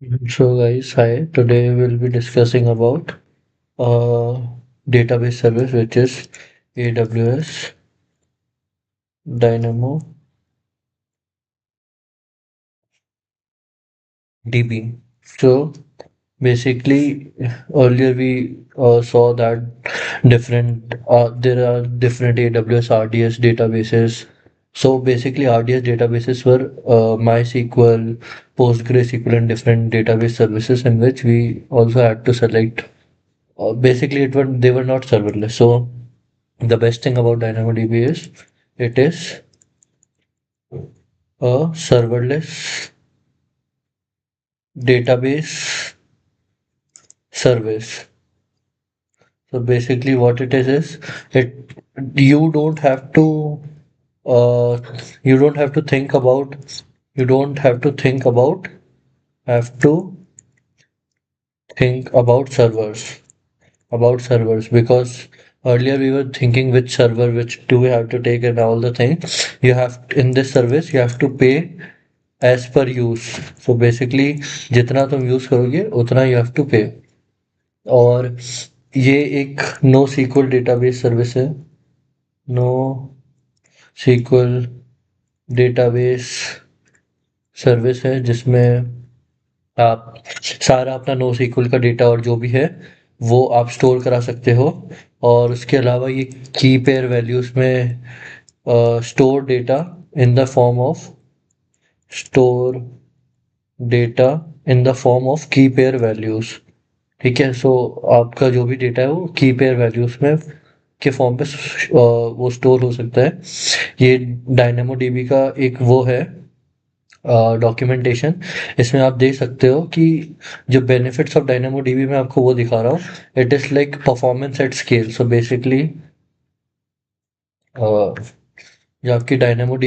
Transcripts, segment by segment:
So guys, hi. Today we'll be discussing about uh, database service which is AWS Dynamo DB. So basically, earlier we saw that there are different AWS RDS databases. So basically, RDS databases were MySQL, PostgreSQL, and different database services in which we also had to select. Basically, they were not serverless. So the best thing about DynamoDB is it is a serverless database service. So basically, what it is it you don't have to uh, you don't have to think about you don't have to think about have to think about servers because earlier we were thinking which server which do we have to take and all the things you have in this service you have to pay as per use. So basically जितना तुम use करोगे उतना you have to pay. और ये एक no SQL database service है. No SQL database service है जिसमें आप सारा अपना नो सीक्वल का डेटा और जो भी है वो आप स्टोर करा सकते हो. और उसके अलावा ये की पेयर वैल्यूज में store data in the form of store data in the form of की पेयर वैल्यूज. ठीक है. सो आपका जो भी डेटा है वो की पेयर वैल्यूज में के फॉर्म पे वो स्टोर हो सकता है. ये डायनेमो डीबी का एक वो है डॉक्यूमेंटेशन. इसमें आप देख सकते हो कि जो बेनिफिट्स ऑफ डायनेमो डीबी में आपको वो दिखा रहा हूँ. It is like performance at scale. So basically जो आपकी डायनेमो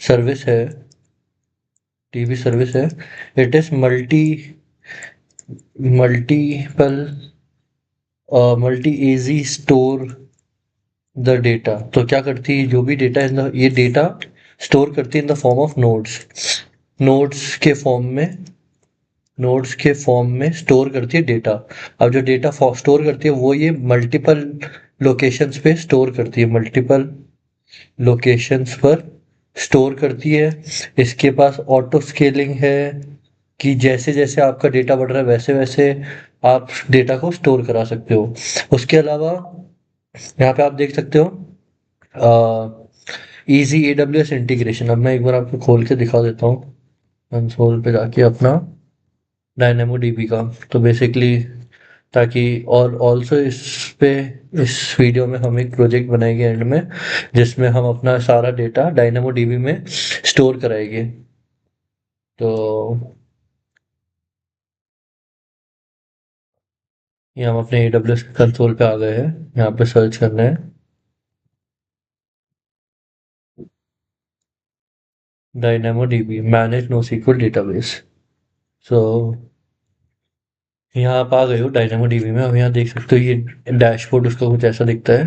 सर्विस है डीबी सर्विस है it is multiple multi AG store the data. तो क्या करती है जो भी डेटा ये डेटा स्टोर करती है in the form of nodes के फॉर्म में स्टोर करती है डेटा. अब जो डेटा स्टोर करती है वो ये मल्टीपल लोकेशंस पे स्टोर करती है मल्टीपल लोकेशंस पर स्टोर करती है. इसके पास ऑटो स्केलिंग है कि जैसे जैसे आपका डेटा बढ़ रहा है वैसे वैसे आप डेटा को स्टोर करा सकते हो. उसके अलावा यहाँ पे आप देख सकते हो इजी AWS इंटीग्रेशन. अब मैं एक बार आपको खोल के दिखा देता हूँ कंसोल पे जाके अपना डायनेमो डीबी का. तो बेसिकली ताकि और ऑल्सो पे इस वीडियो में हम एक प्रोजेक्ट बनाएंगे एंड में जिसमें हम अपना सारा डेटा डायनेमो डीबी में स्टोर कराएंगे. तो ये हम अपने AWS कंसोल पे आ गए हैं. यहाँ पे सर्च करना है Dynamo DB manage NoSQL database. So यहाँ आप आ गए हो डायनेमो डीबी में. अब यहाँ देख सकते हो ये डैशबोर्ड उसका कुछ ऐसा दिखता है.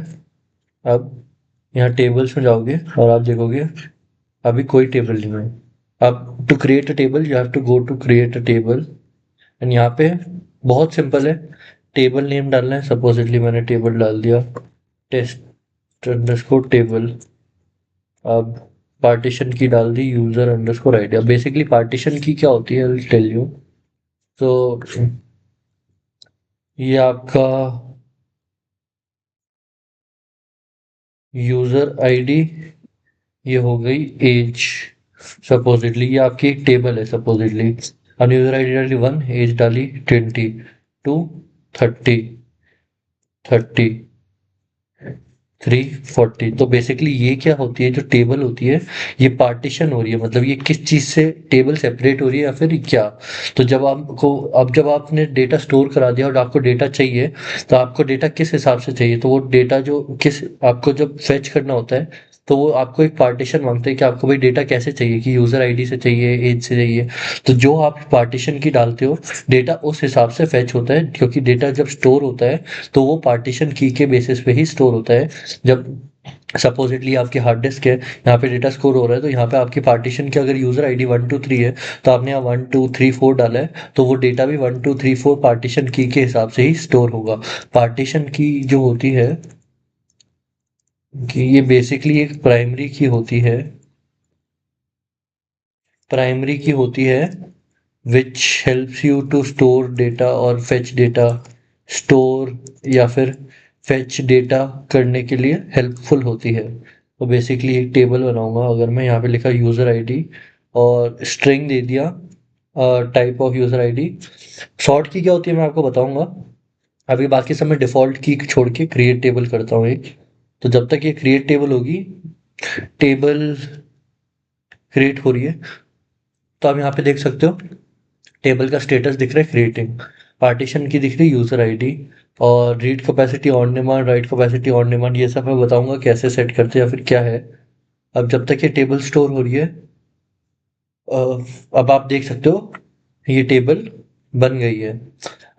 अब यहाँ टेबल्स में जाओगे और आप देखोगे अभी कोई टेबल नहीं है. अब to create a table you have to go to create a table and यहाँ पे बहुत सिंपल है. टेबल नेम डालना है. सपोजिटली मैंने टेबल डाल दिया टेस्ट अंडरस्कोर टेबल. अब पार्टीशन की डाल दी यूजर अंडरस्कोर आईडी. अब बेसिकली पार्टीशन की क्या होती है आई टेल यू. तो ये आपका यूजर आईडी ये हो गई एज. सपोजिटली ये आपकी एक टेबल है. सपोजिटली यूजर आईडी डाली 1 एज डाली 20 टू 30 30 340. तो बेसिकली ये क्या होती है जो टेबल होती है ये पार्टीशन हो रही है. मतलब ये किस चीज से टेबल सेपरेट हो रही है या फिर क्या. तो जब आपने डेटा स्टोर करा दिया और आपको डेटा चाहिए तो आपको डेटा किस हिसाब से चाहिए. तो वो डेटा जो किस आपको जब फेच करना होता है तो वो आपको एक पार्टीशन मांगता है कि आपको भाई डेटा कैसे चाहिए कि यूजर आईडी से चाहिए एज से चाहिए. तो जो आप पार्टीशन की डालते हो डेटा उस हिसाब से फेच होता है क्योंकि डेटा जब स्टोर होता है तो वो पार्टीशन की के बेसिस पे ही स्टोर होता है. जब सपोजिटली आपकी हार्ड डिस्क है, यहाँ पे डेटा स्टोर हो रहा है, तो यहाँ पे आपकी पार्टीशन की अगर यूज़र आईडी 123 है तो आपने यहाँ 1234 डाला है, तो वो डेटा भी 1234 पार्टीशन की के हिसाब से ही स्टोर होगा। पार्टीशन की जो होती है कि ये बेसिकली एक प्राइमरी की होती है, प्राइमरी की होती है which helps you to store data और फेच डेटा, स्टोर या फिर फेच डेटा करने के लिए हेल्पफुल होती है। तो बेसिकली एक टेबल बनाऊंगा, अगर मैं यहाँ पे लिखा यूज़र आईडी और स्ट्रिंग दे दिया type of user ID. Short की क्या होती है मैं आपको बताऊंगा, अभी बाकी सब मैं डिफ़ॉल्ट की छोड़ के क्रिएट टेबल करता हूँ एक। तो जब तक ये क्रिएट टेबल होगी, टेबल क्रिएट हो रही है, तो आप यहाँ पे देख सकते हो टेबल का स्टेटस दिख रहा है क्रिएटिंग, पार्टीशन की दिख रही है यूज़र आईडी, और read capacity on demand, right capacity on demand, ये सब मैं बताऊंगा कैसे सेट करते हैं या फिर क्या है। अब जब तक ये टेबल स्टोर हो रही है, अब आप देख सकते हो ये टेबल बन गई है।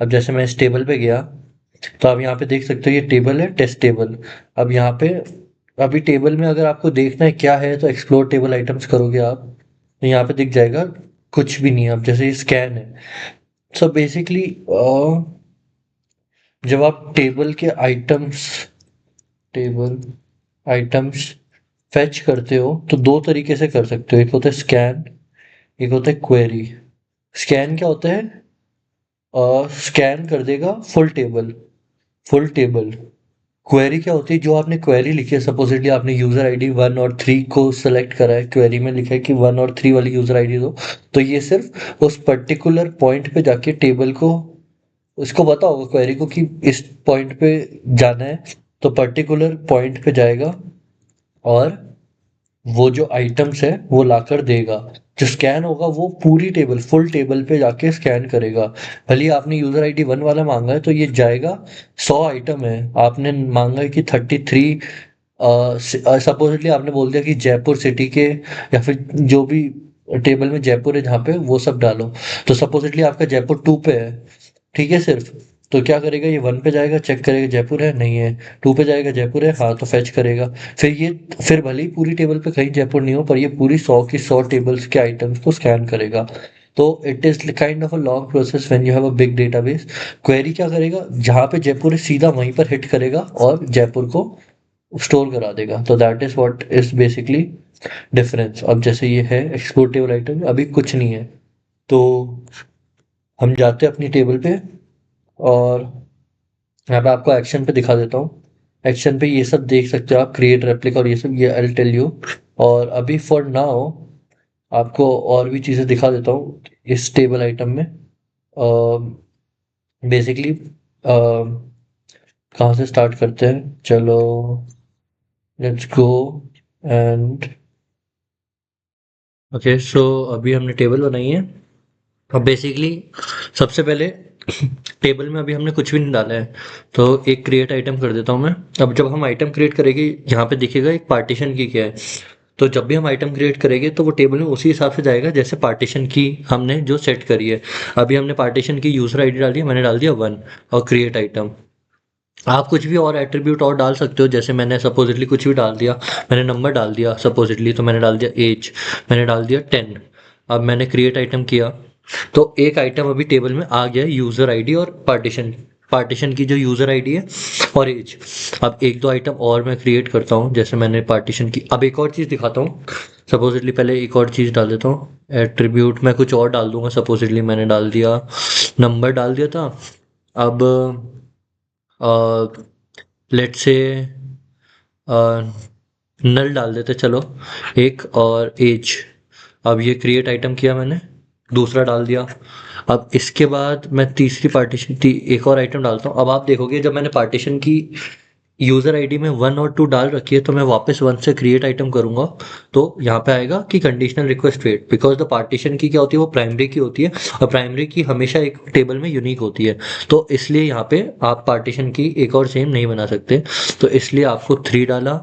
अब जैसे मैं इस टेबल पे गया, तो आप यहाँ पे देख सकते हो ये टेबल है, टेस्ट टेबल। अब यहाँ पे अभी टेबल में अगर आपको देखना है क्या है, तो एक्सप्लोर टेबल आइटम्स करोगे आप, तो यहाँ पे दिख जाएगा कुछ भी नहीं है। अब जैसे ये स्कैन है, सो बेसिकली जब आप टेबल आइटम्स फेच करते हो तो दो तरीके से कर सकते हो, एक होता है स्कैन, एक होता है क्वेरी। स्कैन क्या होता है, स्कैन कर देगा फुल टेबल। क्वेरी क्या होती है, जो आपने क्वेरी लिखी है, सपोजिटली आपने यूजर आईडी 1 और 3 को सेलेक्ट करा है, क्वेरी में लिखा है कि 1 और 3 वाली यूजर आईडी दो, तो ये सिर्फ उस पर्टिकुलर पॉइंट पे जाके टेबल को, उसको पता होगा क्वेरी को कि इस पॉइंट पे जाना है, तो पर्टिकुलर पॉइंट पे जाएगा और वो जो आइटम्स है वो लाकर देगा। जो स्कैन होगा वो पूरी टेबल, फुल टेबल पे जाके स्कैन करेगा। भले ही आपने यूजर आईडी 1 वाला मांगा है तो ये जाएगा, 100 आइटम है, आपने मांगा है कि 33, सपोजिटली आपने बोल दिया कि जयपुर सिटी के, या फिर जो भी टेबल में जयपुर है जहाँ पे, वो सब डालो। तो सपोजिटली आपका जयपुर 2 पे है, ठीक है सिर्फ, तो क्या करेगा ये 1 पे जाएगा, चेक करेगा जयपुर है नहीं है, 2 पे जाएगा जयपुर है हाँ, तो फेच करेगा। फिर भले ही पूरी टेबल पे कहीं जयपुर नहीं हो, पर ये पूरी 100 की 100 टेबल्स के आइटम्स को स्कैन करेगा। तो it is kind of a long process when you have a big database. Query क्या करेगा, जहाँ पे जयपुर है सीधा वहीं पर हिट करेगा और जयपुर को स्टोर करा देगा। तो that is what is basically difference. अब जैसे ये है एक्सप्लोर टेबल आइटम, अभी कुछ नहीं है, तो हम जाते हैं अपनी टेबल पे, और यहाँ पे आपको एक्शन पे दिखा देता हूँ। एक्शन पे ये सब देख सकते हो आप, क्रिएट रेप्लिका और ये सब, ये आई टेल यू। और अभी फॉर नाउ आपको और भी चीज़ें दिखा देता हूँ इस टेबल आइटम में। बेसिकली कहाँ से स्टार्ट करते हैं, चलो लेट्स गो एंड ओके। सो अभी हमने टेबल बनाई है। अब बेसिकली सबसे पहले टेबल में अभी हमने कुछ भी नहीं डाला है, तो एक क्रिएट आइटम कर देता हूँ मैं। अब जब हम आइटम क्रिएट करेंगे, यहाँ पे दिखेगा एक पार्टीशन की क्या है, तो जब भी हम आइटम क्रिएट करेंगे तो वो टेबल में उसी हिसाब से जाएगा जैसे पार्टीशन की हमने जो सेट करी है। अभी हमने पार्टीशन की यूजर आईडी डाली है, मैंने डाल दिया 1 और क्रिएट आइटम। आप कुछ भी और एट्रीब्यूट और डाल सकते हो, जैसे मैंने सपोजिटली कुछ भी डाल दिया, मैंने नंबर डाल दिया सपोजिटली, तो मैंने डाल दिया एज, मैंने डाल दिया 10। अब मैंने क्रिएट आइटम किया, तो एक आइटम अभी टेबल में आ गया, यूजर आईडी और पार्टीशन, पार्टीशन की जो यूजर आईडी है और एज। अब एक दो आइटम और मैं क्रिएट करता हूँ, जैसे मैंने पार्टीशन की। अब एक और चीज़ दिखाता हूँ, सपोजिटली पहले एक और चीज़ डाल देता हूँ, एट्रीब्यूट मैं कुछ और डाल दूंगा, सपोजिटली मैंने डाल दिया नंबर डाल दिया था। अब लेट्स से नल डाल देते चलो एक, और एज। अब ये क्रिएट आइटम किया मैंने, दूसरा डाल दिया। अब इसके बाद मैं तीसरी पार्टीशन एक और आइटम डालता हूँ। अब आप देखोगे जब मैंने पार्टीशन की यूज़र आईडी में 1 और 2 डाल रखी है, तो मैं वापस 1 से क्रिएट आइटम करूँगा, तो यहाँ पे आएगा कि conditional request wait, because the partition की क्या होती है, वो प्राइमरी की होती है, और प्राइमरी की हमेशा एक टेबल में यूनिक होती है, तो इसलिए यहाँ पे आप पार्टीशन की एक और सेम नहीं बना सकते। तो इसलिए आपको 3 डाला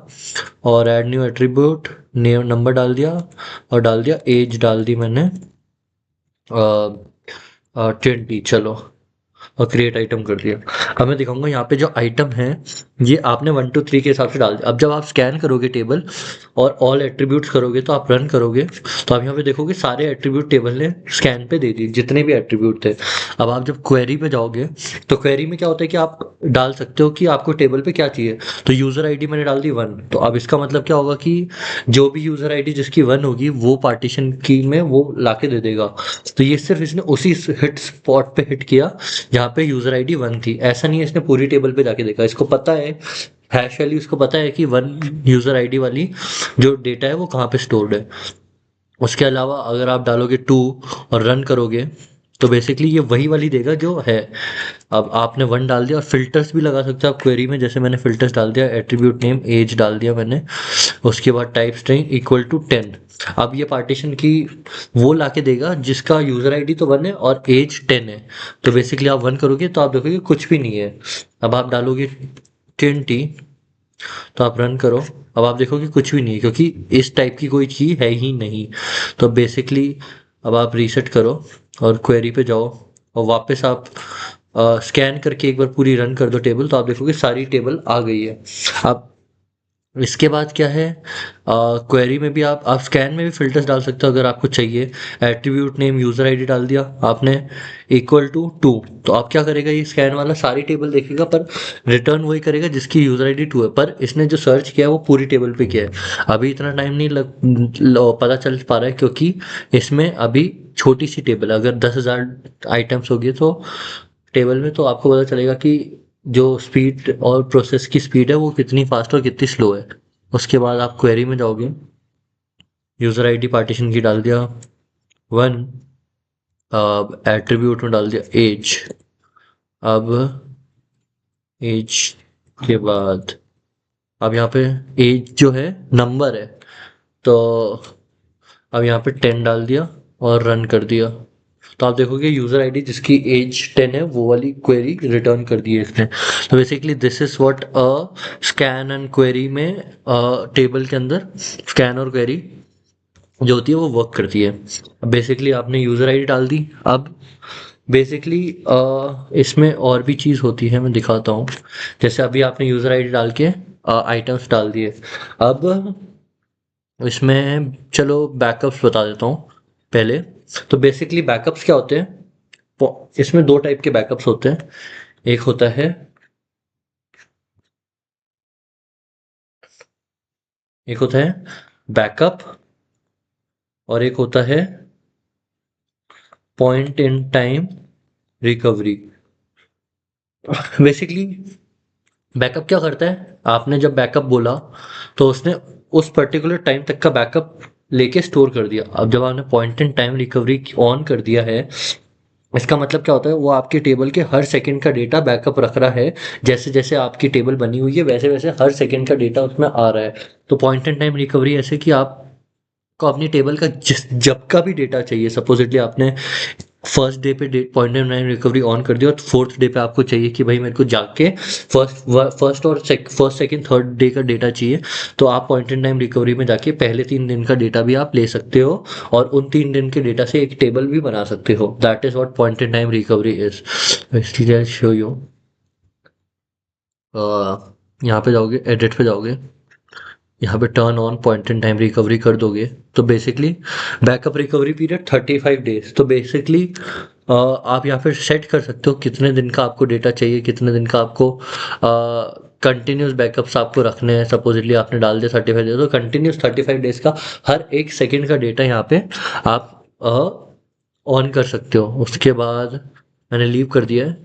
और add new attribute, new number डाल दिया और डाल दिया एज, डाल दी मैंने 20। चलो और क्रिएट आइटम कर दिया। अब मैं दिखाऊंगा यहाँ पे जो आइटम है ये आपने 1 2 3 के हिसाब से डाल दिया। अब जब आप स्कैन करोगे टेबल और ऑल एट्रीब्यूट्स करोगे तो आप रन करोगे तो आप यहाँ पे देखोगे सारे एट्रीब्यूट टेबल ने स्कैन पे दे दिए जितने भी एट्रीब्यूट थे। अब आप जब क्वेरी पे जाओगे तो क्वेरी में क्या होता है कि आप डाल सकते हो कि आपको टेबल पे क्या चाहिए। तो यूजर आईडी मैंने डाल दी 1, तो अब इसका मतलब क्या होगा कि जो भी यूजर आईडी जिसकी 1 होगी वो पार्टीशन की में वो लाके दे देगा। तो ये सिर्फ इसने उसी हिट स्पॉट पे हिट किया जहाँ पे यूजर आईडी 1 थी। ऐसा नहीं है इसने पूरी टेबल पे जाके देखा। इसको पता है हैश वैल्यू, इसको पता है कि 1 यूजर आईडी वाली जो डेटा है वो कहाँ पे स्टोर्ड है। उसके अलावा अगर आप डालोगे 2 और रन करोगे तो बेसिकली ये वही वाली देगा जो है। अब आपने 1 डाल दिया और फिल्टर्स भी लगा सकते हो आप क्वेरी में, जैसे मैंने फिल्टर्स डाल दिया, एट्रीब्यूट नेम एज डाल दिया मैंने, उसके बाद टाइप स्ट्रिंग इक्वल टू 10। अब ये पार्टीशन की वो लाके देगा जिसका यूजर आईडी तो 1 है और एज 10 है। तो बेसिकली आप 1 करोगे तो आप देखोगे कुछ भी नहीं है। अब आप डालोगे 20 तो आप रन करो, अब आप देखोगे कुछ भी नहीं है क्योंकि इस टाइप की कोई चीज़ है ही नहीं। तो बेसिकली अब आप रीसेट करो और क्वेरी पे जाओ और वापस आप स्कैन करके एक बार पूरी रन कर दो टेबल, तो आप देखोगे सारी टेबल आ गई है। अब इसके बाद क्या है, क्वेरी में भी आप स्कैन में भी फिल्टर्स डाल सकते हो अगर आपको चाहिए। एट्रीब्यूट नेम यूजर आईडी डाल दिया आपने इक्वल टू 2, तो आप क्या करेगा ये स्कैन वाला सारी टेबल देखेगा पर रिटर्न वही करेगा जिसकी यूजर आईडी 2 है, पर इसने जो सर्च किया है वो पूरी टेबल पे किया है। अभी इतना टाइम नहीं पता चल पा रहा है क्योंकि इसमें अभी छोटी सी टेबल है। अगर 10,000 आइटम्स होगी तो टेबल में तो आपको पता चलेगा कि जो स्पीड और प्रोसेस की स्पीड है वो कितनी फास्ट और कितनी स्लो है। उसके बाद आप क्वेरी में जाओगे, यूज़र आईडी पार्टीशन की डाल दिया 1, एट्रीब्यूट में डाल दिया एज। अब एज के बाद अब यहाँ पे एज जो है नंबर है, तो अब यहाँ पे 10 डाल दिया और रन कर दिया। तो आप देखोगे यूजर आईडी जिसकी एज 10 है वो वाली क्वेरी रिटर्न कर दी है इसने। तो basically this is what scan and query में टेबल के अंदर स्कैन और क्वेरी जो होती है वो वर्क करती है। अब बेसिकली आपने यूजर आईडी डाल दी। अब बेसिकली इसमें और भी चीज़ होती है, मैं दिखाता हूँ। जैसे अभी आपने यूजर आईडी डाल के आइटम्स डाल दिए। अब इसमें चलो बैकअप्स बता देता हूँ पहले। तो बेसिकली बैकअप्स क्या होते हैं, इसमें 2 टाइप के बैकअप्स होते हैं। एक होता है बैकअप और एक होता है point in time recovery. Basically backup क्या करता है, आपने जब बैकअप बोला तो उसने उस पर्टिकुलर टाइम तक का बैकअप लेके स्टोर कर दिया। अब जब आपने point in time recovery on कर दिया है, इसका मतलब क्या होता है, वो आपके टेबल के हर सेकंड का डेटा बैकअप रख रहा है। जैसे जैसे आपकी टेबल बनी हुई है वैसे वैसे हर सेकंड का डेटा उसमें आ रहा है। तो पॉइंट इन टाइम रिकवरी ऐसे कि आपको अपनी टेबल का जब का भी डेटा चाहिए, सपोजिटली आपने फर्स्ट डे पे point in time recovery on कर दिया और फोर्थ डे पे आपको चाहिए कि भाई मेरे को जाके फर्स्ट सेकंड थर्ड डे का डेटा चाहिए, तो आप पॉइंट इन टाइम रिकवरी में जाके पहले 3 दिन का डेटा भी आप ले सकते हो और उन 3 दिन के डेटा से एक टेबल भी बना सकते हो। That is what point in time recovery is. इसलिए आई शो यू, यहाँ पे जाओगे, एडिट पे जाओगे, यहाँ पे turn on point in time recovery कर दोगे तो basically backup recovery period 35 days. तो बेसिकली आप यहाँ पे सेट कर सकते हो कितने दिन का आपको डेटा चाहिए, कितने दिन का आपको कंटिन्यूस बैकअप्स आपको रखने हैं। सपोजिटली आपने डाल दिया 35 डेज, तो कंटिन्यूस 35 डेज का हर एक सेकेंड का डेटा यहाँ पे आप ऑन कर सकते हो। उसके बाद मैंने लीव कर दिया है।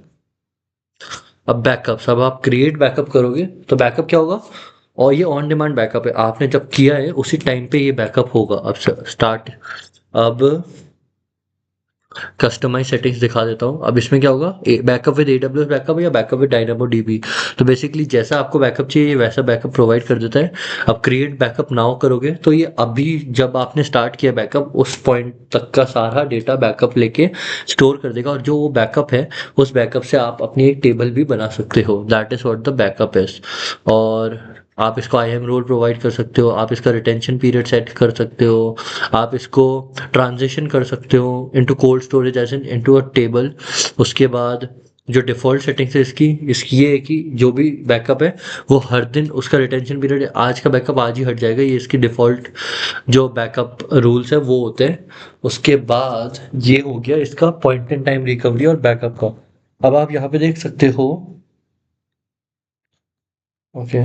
अब बैकअप्स, अब आप क्रिएट बैकअप करोगे तो बैकअप क्या होगा, और ये ऑन डिमांड बैकअप है, आपने जब किया है उसी टाइम पे ये बैकअप होगा। अब स्टार्ट, अब कस्टमाइज सेटिंग्स दिखा देता हूँ। अब इसमें क्या होगा, बैकअप विद AWS बैकअप या बैकअप विद DynamoDB। तो बेसिकली जैसा आपको बैकअप चाहिए वैसा बैकअप प्रोवाइड कर देता है। अब क्रिएट बैकअप नाउ करोगे तो ये अभी जब आपने स्टार्ट किया बैकअप उस पॉइंट तक का सारा डेटा बैकअप लेके स्टोर कर देगा, और जो वो बैकअप है उस बैकअप से आप अपनी एक टेबल भी बना सकते हो। That is what the backup is. और आप इसको IAM रोल प्रोवाइड कर सकते हो, आप इसका रिटेंशन पीरियड सेट कर सकते हो, आप इसको ट्रांजिशन कर सकते हो into cold storage as into a table. उसके बाद जो डिफ़ॉल्ट सेटिंग्स है इसकी इसकी ये है कि जो भी बैकअप है वो हर दिन उसका रिटेंशन पीरियड आज का बैकअप आज ही हट जाएगा, ये इसकी डिफ़ॉल्ट जो बैकअप रूल्स है वो होते हैं। उसके बाद ये हो गया इसका पॉइंट इन टाइम रिकवरी और बैकअप का। अब आप यहाँ पे देख सकते हो। Okay.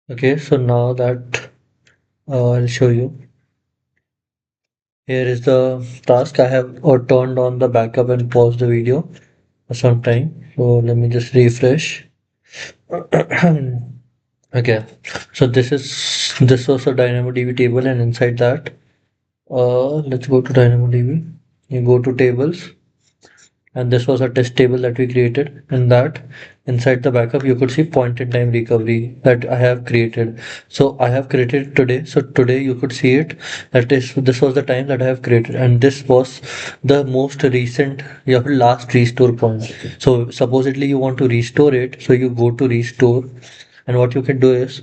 Okay, so now that I'll show you. Here is the task. I have turned on the backup and paused the video for some time. So let me just refresh. Okay, so this was a DynamoDB table, and inside that, let's go to DynamoDB. You go to tables, and this was a test table that we created. In that, inside the backup, you could see point in time recovery that I have created. So I have created today. So today you could see it. That is, this was the time that I have created, and this was the most recent, your last restore point. So supposedly you want to restore it. So you go to restore, and what you can do is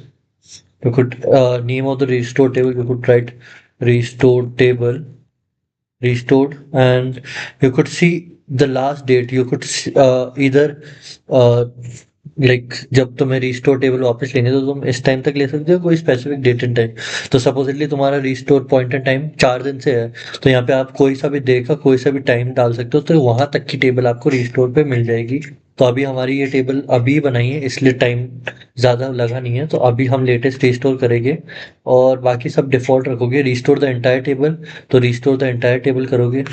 you could name of the restore table. You could write restore table restored, and you could see the last date. You could either uh, like जब तुम्हें restore table वापस लेंगे तो तुम इस time तक ले सकते हो, कोई स्पेसिफिक डेट एंड टाइम। तो सपोजिटली तुम्हारा रिस्टोर पॉइंट एंड टाइम 4 दिन से है, तो यहाँ पे आप कोई सा भी डे का कोई सा भी टाइम डाल सकते हो, तो वहां तक की टेबल आपको रिस्टोर पे मिल जाएगी। तो अभी हमारी ये टेबल अभी बनाई है, इसलिए टाइम ज़्यादा लगा नहीं है, तो अभी हम लेटेस्ट रिस्टोर करेंगे और बाकी सब डिफ़ॉल्ट रखोगे। रिस्टोर द एंटायर टेबल, तो रिस्टोर द एंटायर टेबल करोगे।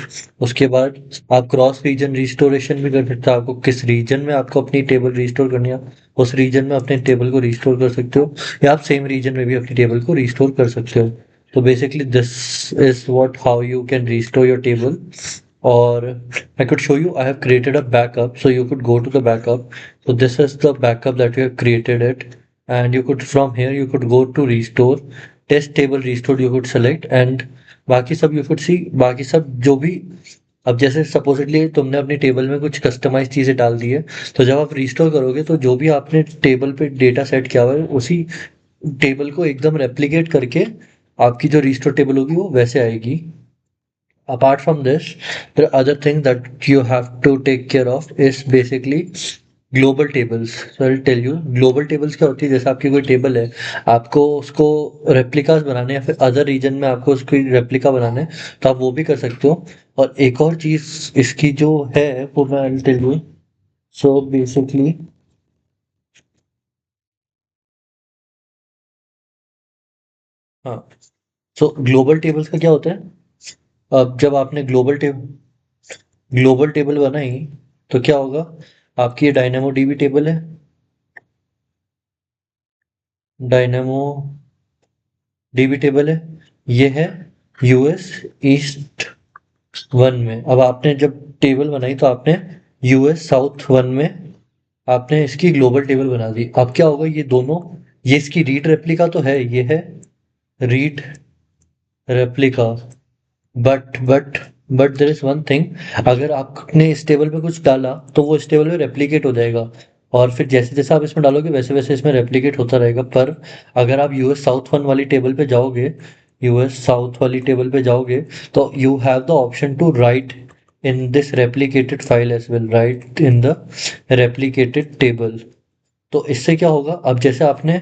उसके बाद आप क्रॉस रीजन रिस्टोरेशन भी कर सकते हो, आपको किस रीजन में आपको अपनी टेबल रिस्टोर करनी है उस रीजन में अपने टेबल को रिस्टोर कर सकते हो, या आप सेम रीजन में भी अपनी टेबल को रिस्टोर कर सकते हो। तो basically this is what how you can restore your table. or I could show you. I have created a backup, so you could go to the backup. So this is the backup that you have created it, and you could from here you could go to restore, test table restore you could select, and बाकी सब you could see, बाकी सब जो भी। अब जैसे supposedly तुमने अपनी टेबल में कुछ कस्टमाइज चीज़ें डाल दी है, तो जब आप रिस्टोर करोगे तो जो भी आपने टेबल पे डेटा सेट किया हुआ है उसी टेबल को एकदम रेप्लिकेट करके आपकी जो रिस्टोर टेबल होगी वो वैसे आएगी। Apart from this, the other thing that you have to take care of is basically global tables. So I tell you global tables क्या होती है। जैसे आपकी कोई टेबल है, आपको उसको रेप्लिकास बनाने या फिर अदर रीजन में आपको उसकी रेप्लिका बनाना है, तो आप वो भी कर सकते हो। और एक और चीज़ इसकी जो है वो मैं I tell you. So basically हाँ, सो ग्लोबल टेबल्स का क्या होता है। अब जब आपने ग्लोबल टेबल बनाई तो क्या होगा, आपकी ये डायनेमो डीबी टेबल है, डायनेमो डीबी टेबल है, ये है यूएस ईस्ट वन में। अब आपने जब टेबल बनाई तो आपने यूएस साउथ वन में आपने इसकी ग्लोबल टेबल बना दी। अब क्या होगा, ये दोनों, ये इसकी रीड रेप्लिका तो है, ये है read replica. But but there is one thing, अगर आपने इस टेबल पे कुछ डाला तो वो इस टेबल में रेप्लिकेट हो जाएगा, और फिर जैसे जैसे आप इसमें डालोगे वैसे वैसे इसमें रेप्लिकेट होता रहेगा। पर अगर आप यूएस साउथ वन वाली टेबल पे जाओगे, यूएस साउथ वाली टेबल पे जाओगे, तो you have the option to write in this replicated file as well, write in the replicated table. तो इससे क्या होगा, अब जैसे आपने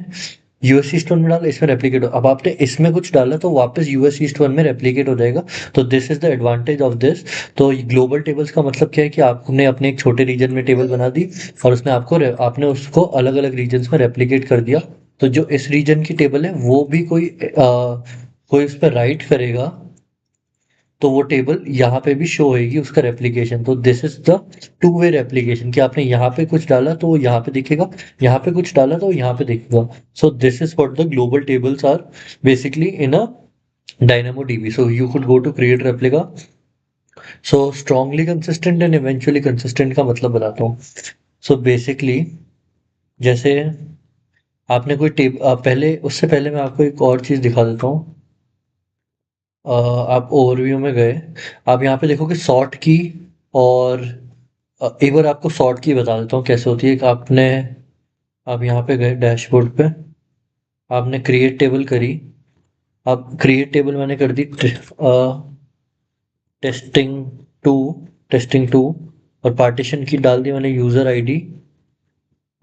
यूएस ईस्ट वन में डाला, इसमें रेप्लिकेट हो, अब आपने इसमें कुछ डाला तो वापस यूएस ईस्ट वन में रेप्लिकेट हो जाएगा। तो this is the advantage of this. तो ग्लोबल टेबल्स का मतलब क्या है कि आपने अपने एक छोटे रीजन में टेबल बना दी और उसने आपने उसको अलग अलग रीजन्स में रेप्लिकेट कर दिया। तो जो इस रीजन की टेबल है वो भी कोई उस पर राइट करेगा तो वो टेबल यहाँ पे भी शो होगी उसका रेप्लिकेशन। तो this is the two way replication, कि आपने यहाँ पे कुछ डाला तो वो यहाँ पे दिखेगा, यहाँ पे कुछ डाला तो वो यहाँ पे दिखेगा। So this is what the global tables are basically in a DynamoDB. So you could go to create replica. So strongly consistent and eventually consistent का मतलब बताता हूँ। So basically जैसे आपने कोई पहले, उससे पहले मैं आपको एक और चीज़ दिखा देता हूँ। आप ओवरव्यू में गए, आप यहाँ पे देखोगे सॉर्ट की, और एक बार आपको सॉर्ट की बता देता हूँ कैसे होती है। एक आपने आप यहाँ पे गए डैशबोर्ड पे, आपने क्रिएट टेबल करी। अब क्रिएट टेबल मैंने कर दी टेस्टिंग टू, टेस्टिंग टू, और पार्टीशन की डाल दी मैंने यूज़र आईडी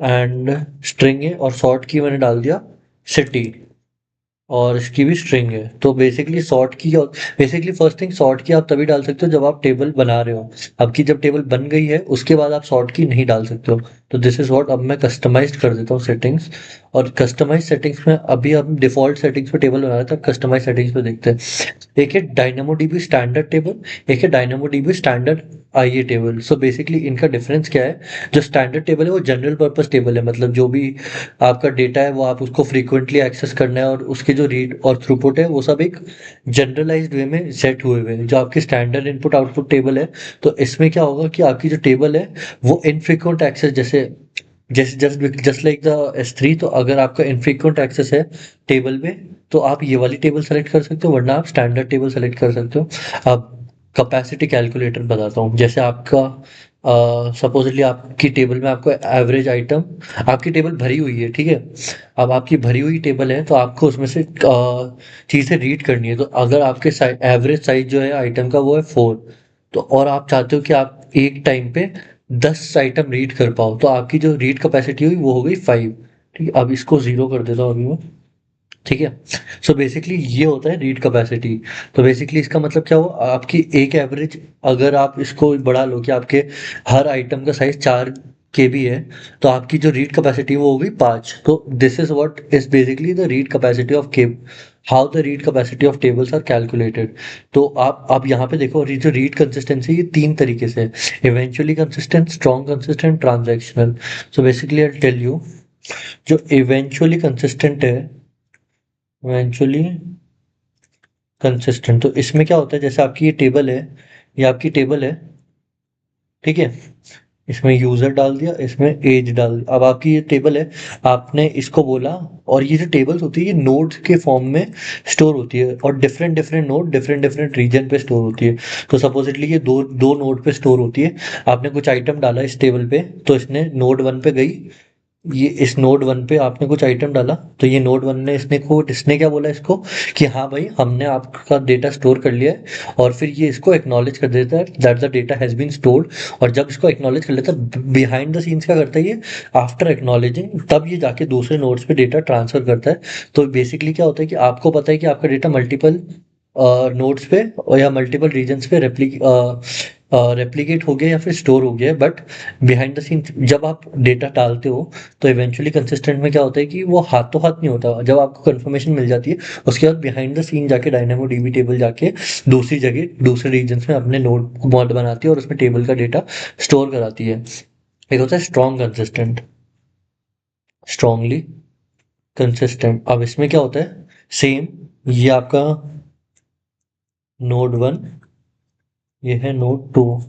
एंड स्ट्रिंग है, और सॉर्ट की मैंने डाल दिया सिटी, और इसकी भी स्ट्रिंग है। तो बेसिकली सॉर्ट की, और बेसिकली फर्स्ट थिंग सॉर्ट की आप तभी डाल सकते हो जब आप टेबल बना रहे हो। आपकी जब टेबल बन गई है उसके बाद आप सॉर्ट की नहीं डाल सकते हो। तो दिस इज व्हाट, अब मैं कस्टमाइज्ड कर देता हूँ सेटिंग्स। और कस्टमाइज सेटिंग्स में अभी हम डिफॉल्ट सेटिंग्स पे टेबल बना रहे थे, कस्टमाइज सेटिंग्स पे देखते हैं। एक है डायनामोडीबी स्टैंडर्ड टेबल, एक है डायनामोडीबी स्टैंडर्ड आईए टेबल। सो बेसिकली इनका डिफरेंस क्या है? जो स्टैंडर्ड टेबल है वो जनरल पर्पस टेबल है, मतलब जो भी आपका डेटा है वो आप उसको फ्रीक्वेंटली एक्सेस करना है, और उसके जो रीड और थ्रूपुट है वो सब एक जनरलाइज्ड वे में सेट हुए हुए हैं। जो आपकी स्टैंडर्ड इनपुट आउटपुट टेबल है, तो इसमें क्या होगा कि आपकी जो टेबल है वो इनफ्रीक्वेंट एक्सेस, जैसे जैसे just just like the S3। तो अगर आपका इनफ्रीक्वेंट एक्सेस है टेबल में, तो आप ये वाली टेबल सेलेक्ट कर सकते हो, वरना आप स्टैंडर्ड टेबल सेलेक्ट कर सकते हो। अब कैपेसिटी कैलकुलेटर बताता हूँ। जैसे आपका सपोजिटली आपकी टेबल में आपको एवरेज आइटम, आपकी टेबल भरी हुई है, ठीक है। अब आपकी भरी हुई टेबल है तो आपको उसमें से चीज़ें रीड करनी है। तो अगर आपके एवरेज साइज जो है आइटम का वो है 4, तो और आप चाहते हो कि आप एक टाइम पे 10 आइटम रीड कर पाओ, तो आपकी जो रीड कैपेसिटी हुई वो हो गई 5। ठीक है, अब इसको ज़ीरो कर देता हूँ अभी मैं। ठीक है। सो बेसिकली ये होता है रीड कैपेसिटी। तो बेसिकली इसका मतलब क्या हुआ, आपकी एक एवरेज, अगर आप इसको बढ़ा लो कि आपके हर आइटम का साइज 4 KB है, तो आपकी जो रीड कैपेसिटी वो हो गई 5। तो this is what is basically the read capacity of के, how the read capacity of tables are calculated. तो आप यहाँ पे देखो, और ये जो रीड कंसिस्टेंसी ये 3 तरीके से है: eventually consistent, strong consistent, transactional. So basically I tell you, जो इवेंचुअली कंसिस्टेंट है, इवेंचुअली कंसिस्टेंट, तो इसमें क्या होता है, जैसे आपकी ये टेबल है, ये आपकी टेबल है, ठीक है। इसमें यूजर डाल दिया, इसमें एज डाल दिया। अब आपकी ये टेबल है, आपने इसको बोला, और ये जो टेबल्स होती है ये नोड्स के फॉर्म में स्टोर होती है, और different different node different different region पे स्टोर होती है। तो सपोजिटली ये दो दो नोड पे स्टोर होती है। आपने कुछ आइटम डाला इस टेबल पे, तो इसने नोड 1 पे गई, ये इस नोड 1 पे आपने कुछ आइटम डाला, तो ये नोड 1 ने इसने क्या बोला इसको, कि हाँ भाई हमने आपका डेटा स्टोर कर लिया है। और फिर ये इसको एक्नॉलेज कर देता है that the data has been stored. और जब इसको एक्नॉलेज कर लेता है, बिहाइंड द सीन्स क्या करता है ये, आफ्टर एक्नॉलेजिंग तब ये जाके दूसरे नोड्स पे डेटा ट्रांसफर करता है। तो बेसिकली क्या होता है कि आपको पता है कि आपका डेटा मल्टीपल नोड्स पे और या मल्टीपल रीजन्स पे रेप्लिकेट हो गया या फिर स्टोर हो गया है। बट बिहाइंड द सीन जब आप डेटा डालते हो, तो इवेंचुअली कंसिस्टेंट में क्या होता है कि वो हाथों हाथ नहीं होता। जब आपको कंफर्मेशन मिल जाती है, उसके बाद बिहाइंड द सीन जाके डायनामो डीबी टेबल जाके दूसरी जगह दूसरे रीजन्स में अपने नोड मॉड बनाती है और उसमें टेबल का डेटा स्टोर कराती है। एक होता है स्ट्रॉन्ग कंसिस्टेंट, स्ट्रांगली कंसिस्टेंट। अब इसमें क्या होता है, सेम, ये आपका नोड 1, ये है नोड 2।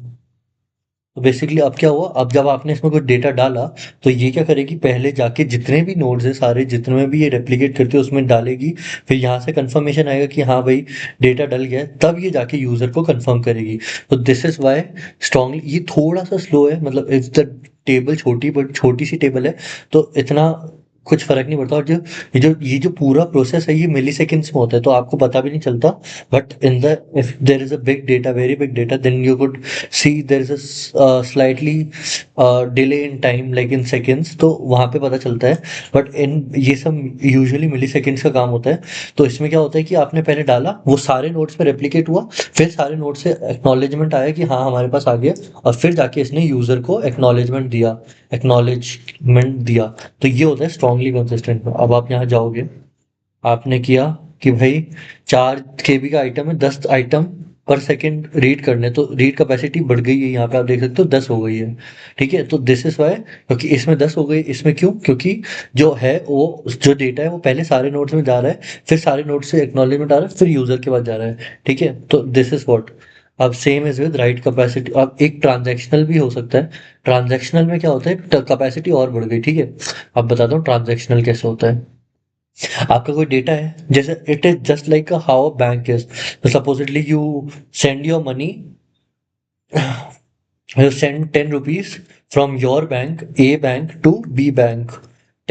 तो बेसिकली अब क्या हुआ, अब जब आपने इसमें कुछ डेटा डाला, तो ये क्या करेगी, पहले जाके जितने भी नोड्स है सारे, जितने में भी ये रेप्लिकेट करती है उसमें डालेगी। फिर यहाँ से कंफर्मेशन आएगा कि हाँ भाई डेटा डल गया है, तब ये जाके यूजर को कंफर्म करेगी। तो दिस इज वाई स्ट्रांगली, ये थोड़ा सा स्लो है, मतलब इफ द टेबल छोटी, बट छोटी सी टेबल है तो इतना कुछ फर्क नहीं पड़ता। और जो पूरा प्रोसेस है ये मिली सेकेंड्स में होता है, तो आपको पता भी नहीं चलता। But in the, if there is a big data, very big data, then you could see there is a slightly delay in time, like in seconds, तो वहाँ पे पता चलता है। बट इन ये सब यूजुअली मिली सेकेंड्स का काम होता है। तो इसमें क्या होता है कि आपने पहले डाला, वो सारे नोट्स पे रेप्लिकेट हुआ, फिर सारे नोट से एक्नॉलेजमेंट आया कि हाँ हमारे पास आ गया, और फिर जाके इसने यूजर को एक्नॉलेजमेंट दिया। तो ये होता है स्ट्रांगली कंसिस्टेंट। अब आप यहाँ जाओगे, आपने किया कि भाई 4 KB का आइटम है, 10 आइटम पर सेकंड रीड करने, तो रीड कैपेसिटी बढ़ गई है, यहाँ पे आप देख सकते हो 10 हो गई है। ठीक है, तो दिस इज वाई, क्योंकि इसमें 10 हो गई, इसमें क्यों, क्योंकि जो है वो जो डेटा है वो पहले सारे नोड्स में जा रहा है, फिर सारे नोड्स से एक्नॉलेजमेंट आ रहा है, फिर यूजर के पास जा रहा है। ठीक है, तो दिस इज व्हाट। अब same is with right capacity. अब एक ट्रांजैक्शनल भी हो सकता है। ट्रांजैक्शनल में क्या होता है, कैपेसिटी और बढ़ गई। ठीक है, अब बताता हूँ ट्रांजैक्शनल कैसे होता है। आपका कोई डेटा है, जैसे it is just like how a bank is. तो supposedly you send your money, you send 10 rupees from your bank A bank to B bank,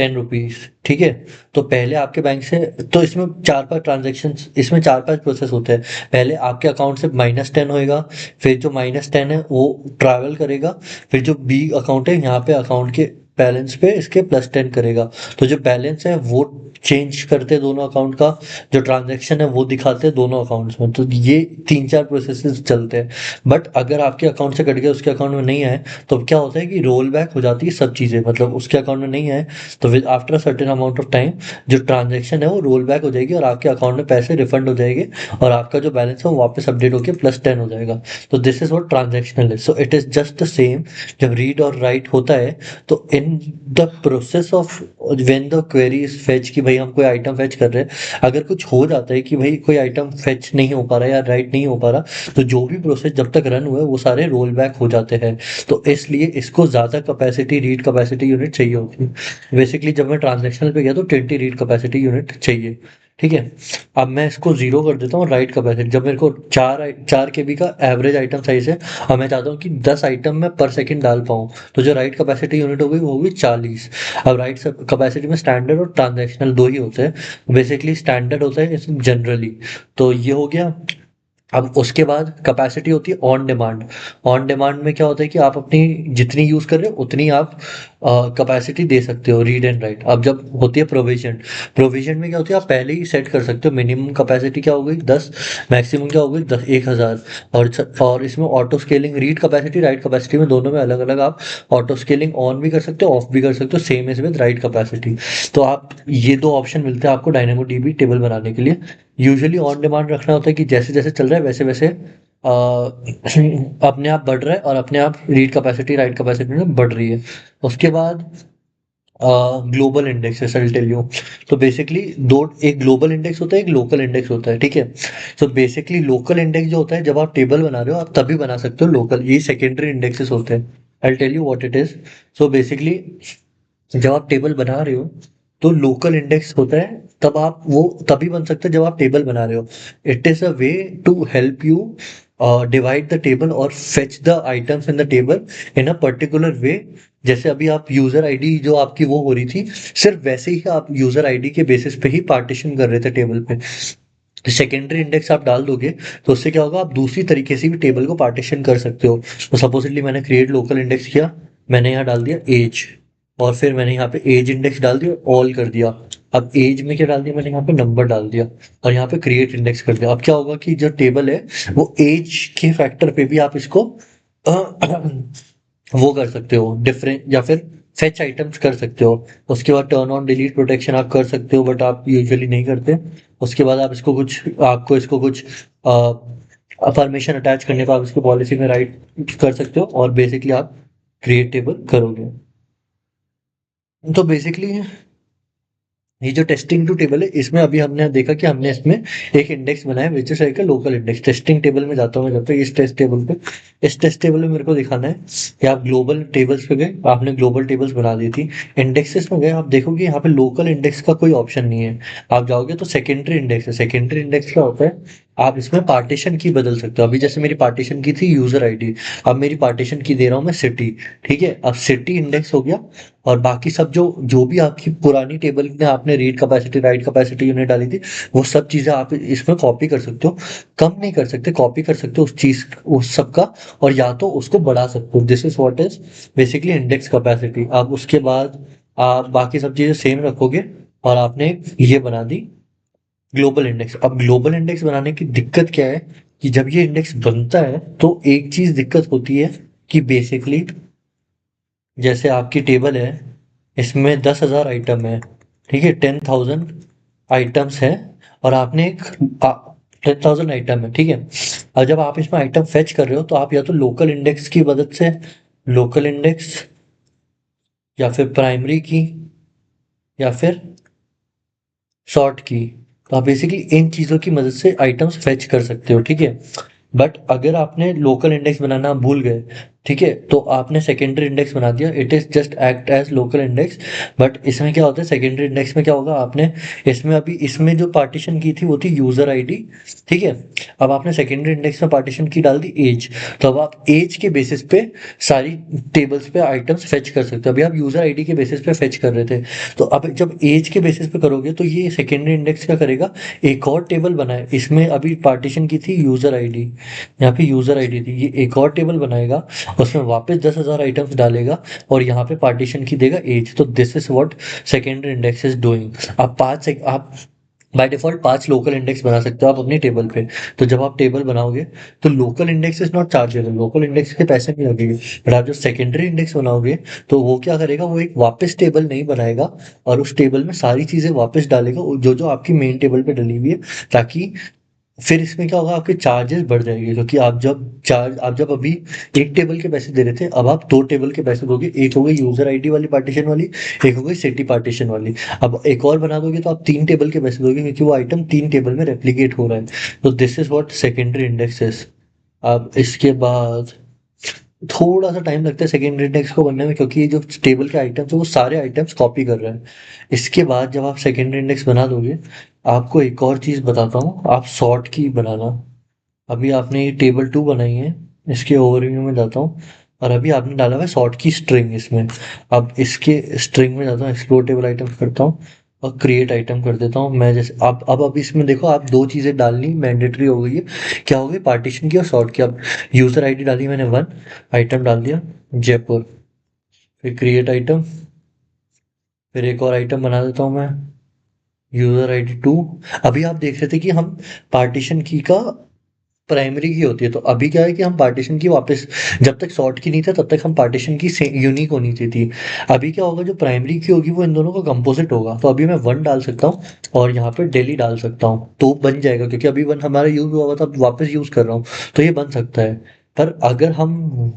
₹10, ठीक है। तो पहले आपके बैंक से, तो इसमें 4-5 ट्रांजेक्शन, इसमें 4-5 प्रोसेस होते हैं। पहले आपके अकाउंट से -10 होएगा, फिर जो -10 है वो ट्रैवल करेगा, फिर जो बी अकाउंट है यहाँ पे अकाउंट के बैलेंस पे इसके +10 करेगा। तो जो बैलेंस है वो चेंज करते हैं दोनों अकाउंट का, जो ट्रांजैक्शन है वो दिखाते हैं दोनों अकाउंट्स में। तो ये 3-4 प्रोसेसेस चलते हैं। बट अगर आपके अकाउंट से कट गया उसके अकाउंट में नहीं आए, तो क्या होता है कि रोल बैक हो जाती है सब चीज़ें, मतलब उसके अकाउंट में नहीं आए तो with after certain amount of time जो ट्रांजैक्शन है वो रोल बैक हो जाएगी और आपके अकाउंट में पैसे रिफंड हो जाएंगे और आपका जो बैलेंस है वो वापस अपडेट होकर +10 हो जाएगा। तो दिस इज व्हाट ट्रांजैक्शनल है। So it is just the same. जब रीड और राइट होता है तो in the process of when the query is fetch, कि भाई हम कोई आइटम फेच कर रहे हैं, अगर कुछ हो जाता है कि भाई कोई आइटम फेच नहीं हो पा रहा है या राइट नहीं हो पा रहा, तो जो भी प्रोसेस जब तक रन हुआ है वो सारे रोल बैक हो जाते हैं। तो इसलिए इसको ज़्यादा कैपेसिटी, रीड कैपेसिटी यूनिट चाहिए होती है। बेसिकली जब मैं ट्रांजैक्शनल पे गया तो 20 रीड कैपेसिटी यूनिट चाहिए, ठीक है। अब मैं इसको 0 कर देता हूँ राइट कैपेसिटी। जब मेरे को 4 केबी का एवरेज आइटम साइज है और मैं चाहता हूँ कि 10 आइटम मैं पर सेकंड डाल पाऊँ, तो जो राइट कैपेसिटी यूनिट होगी वो होगी 40। अब राइट कैपेसिटी में स्टैंडर्ड और ट्रांजैक्शनल दो ही होते हैं। बेसिकली स्टैंडर्ड होता है जनरली। तो ये हो गया। अब उसके बाद कैपेसिटी होती है ऑन डिमांड। ऑन डिमांड में क्या होता है कि आप अपनी जितनी यूज़ कर रहे हो उतनी आप कैपेसिटी दे सकते हो, रीड एंड राइट। अब जब होती है प्रोविजन, प्रोविजन में क्या होती है आप पहले ही सेट कर सकते हो मिनिमम कैपेसिटी क्या हो गई 10, मैक्सिमम क्या हो गई 1000। और इसमें auto scaling, read capacity right capacity में दोनों में अलग अलग आप ऑटो स्केलिंग ऑन भी कर सकते हो, ऑफ भी कर सकते हो, same is with right capacity. तो आप ये दो ऑप्शन मिलते हैं आपको डायनेमो डीबी टेबल बनाने के लिए। यूजुअली ऑन डिमांड रखना होता है कि जैसे जैसे चल रहा है वैसे वैसे अपने आप बढ़ रहा है और अपने आप रीड कैपेसिटी राइट कैपेसिटी में बढ़ रही है। उसके बाद global index I tell you. तो बेसिकली दो, एक ग्लोबल इंडेक्स होता है, एक लोकल इंडेक्स होता है, ठीक है। तो बेसिकली लोकल इंडेक्स जो होता है जब आप टेबल बना रहे हो आप तभी बना सकते हो लोकल, ये सेकेंडरी इंडेक्सेस होते हैं। I tell you what it is. So basically जब आप टेबल बना रहे हो तो लोकल इंडेक्स होता है, तब आप वो तभी बन सकता है जब आप टेबल बना रहे हो। It is a way to help you divide the table और fetch the items in the table in a particular way. जैसे अभी आप यूजर आईडी जो आपकी वो हो रही थी, सिर्फ वैसे ही आप यूजर आईडी के बेसिस पे ही पार्टीशन कर रहे थे टेबल पे। सेकेंडरी इंडेक्स आप डाल दोगे तो उससे क्या होगा, आप दूसरी तरीके से भी टेबल को पार्टीशन कर सकते हो। तो सपोजिटली मैंने क्रिएट लोकल इंडेक्स किया, मैंने यहाँ डाल दिया एज, और फिर मैंने यहाँ पे एज इंडेक्स डाल दिया, ऑल कर दिया। अब एज में क्या डाल दिया मैंने यहाँ पे नंबर डाल दिया और यहाँ पे क्रिएट इंडेक्स कर दिया। अब क्या होगा कि जो टेबल है वो एज के फैक्टर पे भी आप इसको वो कर सकते हो डिफरेंट, या फिर फेच आइटम्स कर सकते हो। उसके बाद टर्न ऑन डिलीट प्रोटेक्शन आप कर सकते हो, बट आप यूजुअली नहीं करते। उसके बाद आप इसको कुछ, आपको इसको कुछ परमिशन अटैच करने को आप इसको पॉलिसी में राइट कर सकते हो और बेसिकली आप क्रिएट टेबल करोगे। तो बेसिकली ये जो टेस्टिंग टू टेबल है इसमें अभी हमने देखा कि हमने इसमें एक इंडेक्स बनाया which is like local index. Testing table में जाता हूँ मैं जब तक इस टेस्ट टेबल पे, इस टेस्ट टेबल में मेरे को दिखाना है कि आप ग्लोबल टेबल्स पे गए, आपने ग्लोबल टेबल्स बना दी थी। इंडेक्सेस में गए, आप देखोगे यहाँ पे लोकल इंडेक्स का कोई ऑप्शन नहीं है। आप जाओगे तो सेकेंडरी इंडेक्स है। सेकेंडरी इंडेक्स क्या होता है, आप इसमें पार्टीशन की बदल सकते हो। अभी जैसे मेरी पार्टीशन की थी यूजर आईडी, अब मेरी पार्टीशन की दे रहा हूँ मैं सिटी, ठीक है। अब सिटी इंडेक्स हो गया और बाकी सब जो जो भी आपकी पुरानी टेबल में आपने read capacity right capacity unit डाली थी वो सब चीजें आप इसमें कॉपी कर सकते हो। कम नहीं कर सकते, कॉपी कर सकते हो उस चीज उस सब का, और या तो उसको बढ़ा सकते हो। This is what is basically index capacity. आप उसके बाद आप बाकी सब चीजें सेम रखोगे और आपने ये बना दी ग्लोबल इंडेक्स। अब ग्लोबल इंडेक्स बनाने की दिक्कत क्या है कि जब ये इंडेक्स बनता है तो एक चीज दिक्कत होती है कि बेसिकली जैसे आपकी टेबल है इसमें 10,000 आइटम है, ठीक है, 10,000 आइटम्स है और आपने एक 10,000 आइटम है, ठीक है। और जब आप इसमें आइटम फेच कर रहे हो तो आप या तो लोकल इंडेक्स की मदद से, लोकल इंडेक्स या फिर प्राइमरी की या फिर सॉर्ट की, तो आप बेसिकली इन चीज़ों की मदद से आइटम्स फेच कर सकते हो, ठीक है। बट अगर आपने लोकल इंडेक्स बनाना भूल गए ठीक है, तो आपने सेकेंडरी इंडेक्स बना दिया, it is just act as local index. But इसमें क्या होता है, सेकेंडरी इंडेक्स में क्या होगा, आपने इसमें अभी इसमें जो पार्टीशन की थी वो थी यूजर आईडी। ठीक है, अब आपने सेकेंडरी इंडेक्स में पार्टीशन की डाल दी एज, तो अब आप एज के बेसिस पे सारी टेबल्स पे आइटम्स फेच कर सकते हो। अभी आप यूजर आईडी के बेसिस पे फेच कर रहे थे, तो अब जब एज के बेसिस पे करोगे तो ये सेकेंडरी इंडेक्स क्या करेगा, एक और टेबल बनाए, इसमें अभी पार्टीशन की थी यूजर आईडी, यहाँ पे यूजर आईडी थी, ये एक और टेबल बनाएगा, उसमें वापस 10,000 आइटम्स डालेगा और यहाँ पे पार्टीशन की देगा एज। तो this is what secondary index is doing. आप बाय डिफॉल्ट 5 लोकल इंडेक्स बना सकते हो आप अपनी टेबल पे। तो जब आप टेबल बनाओगे तो local index is not chargeable, local index के पैसे नहीं लगेंगे। बट आप जो सेकेंडरी इंडेक्स बनाओगे तो वो क्या करेगा, वो एक वापस टेबल नहीं बनाएगा और उस टेबल में सारी चीजें वापस डालेगा जो जो आपकी मेन टेबल पे डली हुई है, ताकि फिर इसमें क्या होगा, आपके चार्जेस बढ़ जाएंगे, क्योंकि आप जब अभी एक टेबल के पैसे दे रहे थे, अब आप दो टेबल के पैसे दोगे, एक हो गई यूजर आईडी वाली पार्टीशन वाली, एक हो गई सिटी पार्टीशन वाली। अब एक और बना दोगे तो आप तीन टेबल के पैसे दोगे, क्योंकि वो आइटम तीन टेबल में रेप्लीकेट हो रहा है। तो this is what secondary index is. अब इसके बाद थोड़ा सा टाइम लगता है सेकेंडरी इंडेक्स को बनने में, क्योंकि ये जो टेबल के आइटम्स है वो सारे आइटम्स कॉपी कर रहे हैं। इसके बाद जब आप सेकेंडरी इंडेक्स बना दोगे, आपको एक और चीज़ बताता हूँ, आप सॉर्ट की बनाना। अभी आपने ये टेबल टू बनाई है, इसके ओवरव्यू में जाता हूँ, और अभी आपने डाला हुआ है सॉर्ट की स्ट्रिंग इसमें। अब इसके स्ट्रिंग में जाता हूँ, एक्सप्लोर टेबल आइटम करता हूँ और क्रिएट आइटम कर देता हूँ मैं। जैसे अब इसमें देखो, आप दो चीज़ें डालनी मैंडेटरी हो गई है। क्या हो गई, पार्टीशन की और सॉर्ट की। अब यूज़र आईडी डाली मैंने 1, आइटम डाल दिया जयपुर, फिर क्रिएट आइटम, फिर एक और आइटम बना देता हूँ मैं, यूज़र आईडी 2। अभी आप देख रहे थे कि हम पार्टीशन की का प्राइमरी की होती है, तो अभी क्या है कि हम पार्टीशन की वापस, जब तक सॉर्ट की नहीं था तब तक हम पार्टीशन की यूनिक होनी चाहिए थी। अभी क्या होगा, जो प्राइमरी की होगी वो इन दोनों का कंपोजिट होगा, तो अभी मैं 1 डाल सकता हूँ और यहाँ पे डेली डाल सकता हूँ, तो बन जाएगा, क्योंकि अभी 1 हमारा यूज हुआ हुआ था, अब वापस यूज कर रहा हूँ, तो ये बन सकता है। पर अगर हम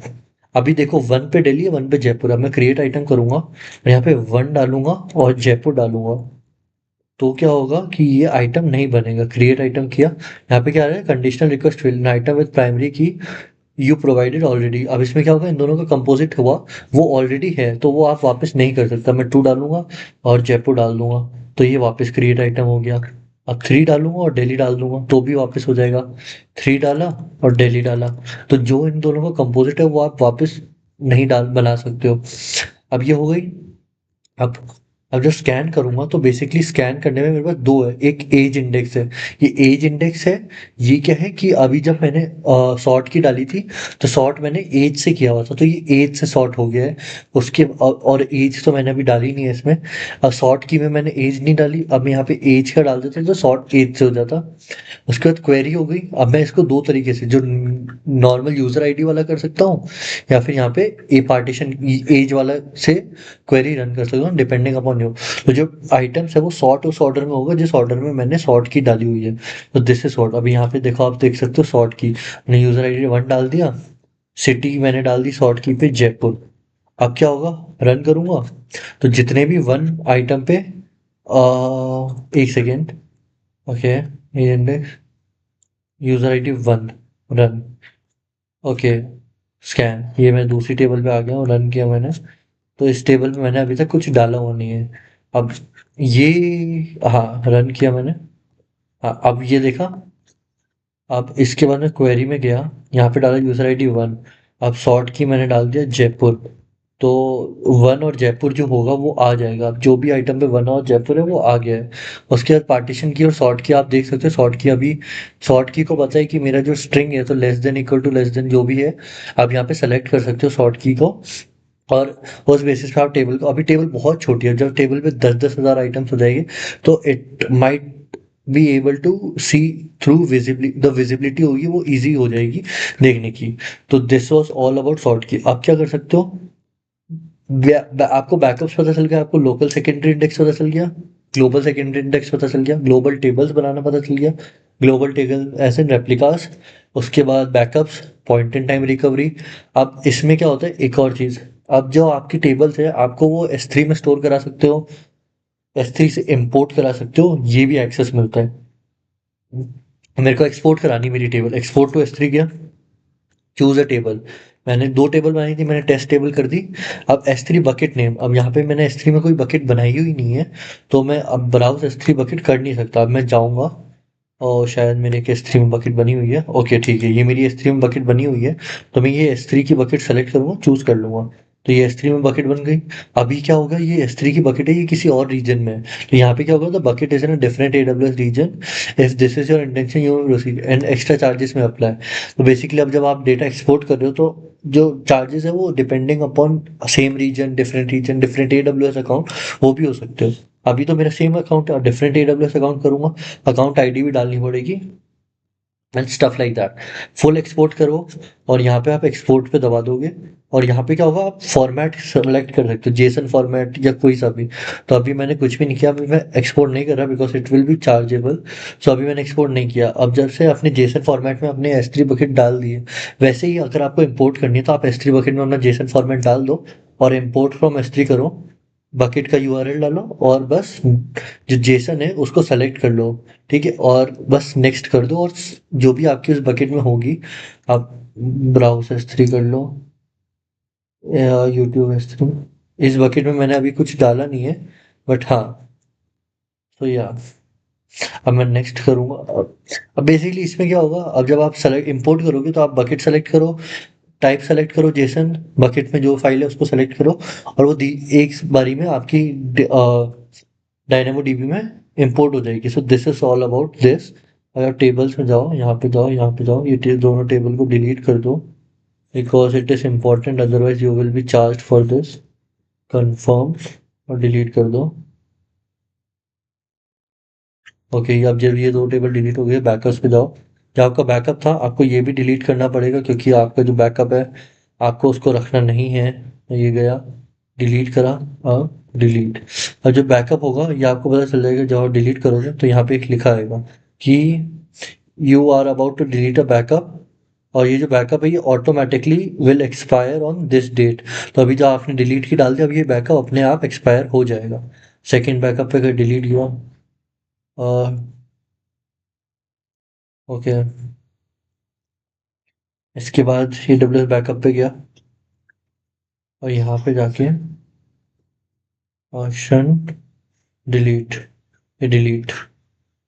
अभी देखो, 1 पे डेली है, 1 पे जयपुर, अब मैं क्रिएट आइटम करूंगा और यहाँ पे 1 डालूंगा और जयपुर डालूंगा, तो क्या होगा कि ये आइटम नहीं बनेगा। क्रिएट आइटम किया, यहाँ पे क्या आ रहा है, conditional request fill item with primary key you provided already. अब इसमें क्या होगा, इन दोनों का कंपोजिट हुआ, वो ऑलरेडी है, तो वो आप वापस नहीं कर सकता। मैं 2 डालूंगा और जयपुर डाल दूंगा, तो ये वापस क्रिएट आइटम हो गया। अब 3 डालूंगा और डेली डाल दूंगा, तो भी वापस हो जाएगा। 3 डाला और डेली डाला, तो जो इन दोनों का कंपोजिट है वो आप वापस नहीं डाल बना सकते हो। अब ये हो गई। अब अब जब स्कैन करूंगा तो बेसिकली स्कैन करने में मेरे पास दो है, एक एज इंडेक्स है, ये एज इंडेक्स है। ये क्या है कि अभी जब मैंने सॉर्ट की डाली थी, तो सॉर्ट मैंने एज से किया हुआ था, तो ये एज से सॉर्ट हो गया है। उसके और एज तो मैंने अभी डाली नहीं है इसमें। सॉर्ट की में मैंने एज नहीं डाली, अब मैं यहाँ पे एज का डाल देते तो सॉर्ट एज से हो जाता। उसके बाद क्वेरी हो गई। अब मैं इसको दो तरीके से, जो नॉर्मल यूजर आईडी वाला कर सकता हूँ, या फिर यहाँ पे ए पार्टीशन एज वाला से क्वेरी रन कर सकता हूँ, डिपेंडिंग अपॉन यू। तो जो आइटम्स है वो सॉर्ट उस ऑर्डर में होगा जिस ऑर्डर में मैंने सॉर्ट की डाली हुई है। तो दिस इज सॉर्ट। अभी यहाँ पे देखो, आप देख सकते हो सॉर्ट की मैंने यूजर आईडी 1 डाल दिया, सिटी मैंने डाल दी सॉर्ट की पे जयपुर। अब क्या होगा, रन करूंगा तो जितने भी 1 आइटम पे एक सेकेंड, ओके, ये index user ID 1 run, okay, scan, ये मैं दूसरी टेबल पे आ गया हूँ, रन किया मैंने, तो इस टेबल में मैंने अभी तक कुछ डाला हुआ नहीं है। अब ये, हाँ, रन किया मैंने, हाँ, अब ये देखा। अब इसके बाद मैं क्वेरी में गया, यहाँ पे डाला यूजर आईडी 1, अब सॉर्ट की मैंने डाल दिया जयपुर, तो 1 और जयपुर जो होगा वो आ जाएगा। अब जो भी आइटम पे 1 और जयपुर है वो आ गया है। उसके बाद पार्टीशन की और सॉर्ट की आप देख सकते हो, सॉर्ट की अभी, सॉर्ट की को पता है कि मेरा जो स्ट्रिंग है तो less than equal to less than जो भी है, आप यहाँ पे सेलेक्ट कर सकते हो सॉर्ट की को, और उस बेसिस पे आप टेबल को, अभी टेबल बहुत छोटी है, जब टेबल पे 10,000 आइटम्स हो जाएंगे तो it might be able to see through visibility, the visibility होगी वो इजी हो जाएगी देखने की। तो this was all about sort की। आप क्या कर सकते हो, आपको बैकअप्स पता चल गया, आपको लोकल सेकेंडरी इंडेक्स पता चल गया, ग्लोबल सेकेंडरी इंडेक्स पता चल गया, ग्लोबल टेबल्स बनाना पता चल गया, ग्लोबल टेबल ऐसे रेप्लिकास, उसके बाद backups, point in time recovery. अब इसमें क्या होता है, एक और चीज़, अब जो आपकी टेबल्स है आपको वो S3 में स्टोर करा सकते हो, S3 से इंपोर्ट करा सकते हो, ये भी एक्सेस मिलता है। मेरे को एक्सपोर्ट करानी मेरी टेबल, एक्सपोर्ट टू S3 किया, चूज अ टेबल, मैंने 2 टेबल बनाई थी, मैंने टेस्ट टेबल कर दी। अब S3 बकेट नेम, अब यहाँ पे मैंने S3 में कोई बकेट बनाई हुई नहीं है, तो मैं अब ब्राउज़ S3 बकेट कर नहीं सकता। अब मैं जाऊँगा और शायद मेरे एक S3 में बकेट बनी हुई है। ओके ठीक है, ये मेरी S3 में बकेट बनी हुई है, तो मैं ये S3 की बकेट सेलेक्ट करूँगा, चूज़ कर लूँगा। तो ये S3 में बकेट बन गई। अभी क्या होगा, ये S3 की बकेट है, ये किसी और रीजन में है। तो यहाँ पे क्या होगा, the bucket is in a different AWS region, if this is your intention you will receive and extra charges में अप्लाई। तो बेसिकली अब जब आप डेटा एक्सपोर्ट कर रहे हो, तो जो चार्जेस है वो depending upon same region, different AWS account, वो भी हो सकते हो। अभी तो मेरा सेम अकाउंट है और डिफरेंट AWS अकाउंट करूँगा, अकाउंट आईडी भी डालनी पड़ेगी and stuff like that. Full export करो और यहाँ पे आप एक्सपोर्ट पे दबा दोगे, और यहाँ पे क्या होगा, आप फॉर्मेट सेलेक्ट कर सकते हो, जेसन फॉर्मेट या कोई सा भी। तो अभी मैंने कुछ भी नहीं किया, अभी मैं एक्सपोर्ट नहीं कर रहा because it will be chargeable. So अभी मैंने एक्सपोर्ट नहीं किया। अब जब से अपने जेसन फॉर्मेट में अपने S3 बकेट डाल दिए, वैसे ही अगर आपको इंपोर्ट करनी है तो आप S3 बकेट में अपना जेसन फॉर्मेट डाल दो और इंपोर्ट फ्रॉम S3 करो, बकेट का यूआरएल डालो और बस जो जेसन है उसको सेलेक्ट कर लो। ठीक है, और बस नेक्स्ट कर दो, और जो भी आपकी उस बकेट में होगी, आप ब्राउज S3 कर लो या यूट्यूब S3। इस बकेट में मैंने अभी कुछ डाला नहीं है, बट हाँ, तो या अब मैं नेक्स्ट करूँगा। अब बेसिकली इसमें क्या होगा, अब जब आप सेलेक्ट इंपोर्ट करोगे तो आप बकेट सेलेक्ट करो, टाइप सेलेक्ट करो जेसन, बकेट में जो फाइल है उसको सेलेक्ट करो, और वो एक बारी में आपकी डायनेमो डीबी में इंपोर्ट हो जाएगी। सो this is all about this. अगर टेबल्स में जाओ, यहाँ पे जाओ, यहाँ पे जाओ, ये दोनों टेबल को डिलीट कर दो because it is important, otherwise you will be charge for this. Confirm और डिलीट कर दो। ओके, अब जब ये दो टेबल डिलीट हो गए, बैकअप्स पे जाओ। जो आपका बैकअप था आपको ये भी डिलीट करना पड़ेगा, क्योंकि आपका जो बैकअप है आपको उसको रखना नहीं है। ये गया, डिलीट करा, और डिलीट। और जो बैकअप होगा ये आपको पता चल जाएगा, जब आप डिलीट करोगे तो यहाँ पे एक लिखा आएगा कि you are about to delete a backup, और ये जो बैकअप है ये automatically will expire on this date. तो अभी जो आपने डिलीट की डाल दिया, अब ये बैकअप अपने आप एक्सपायर हो जाएगा। सेकेंड बैकअप पे अगर डिलीट हुआ, और ओके, इसके बाद AWS बैकअप पे गया और यहाँ पे जाके ऑप्शन डिलीट, ये डिलीट।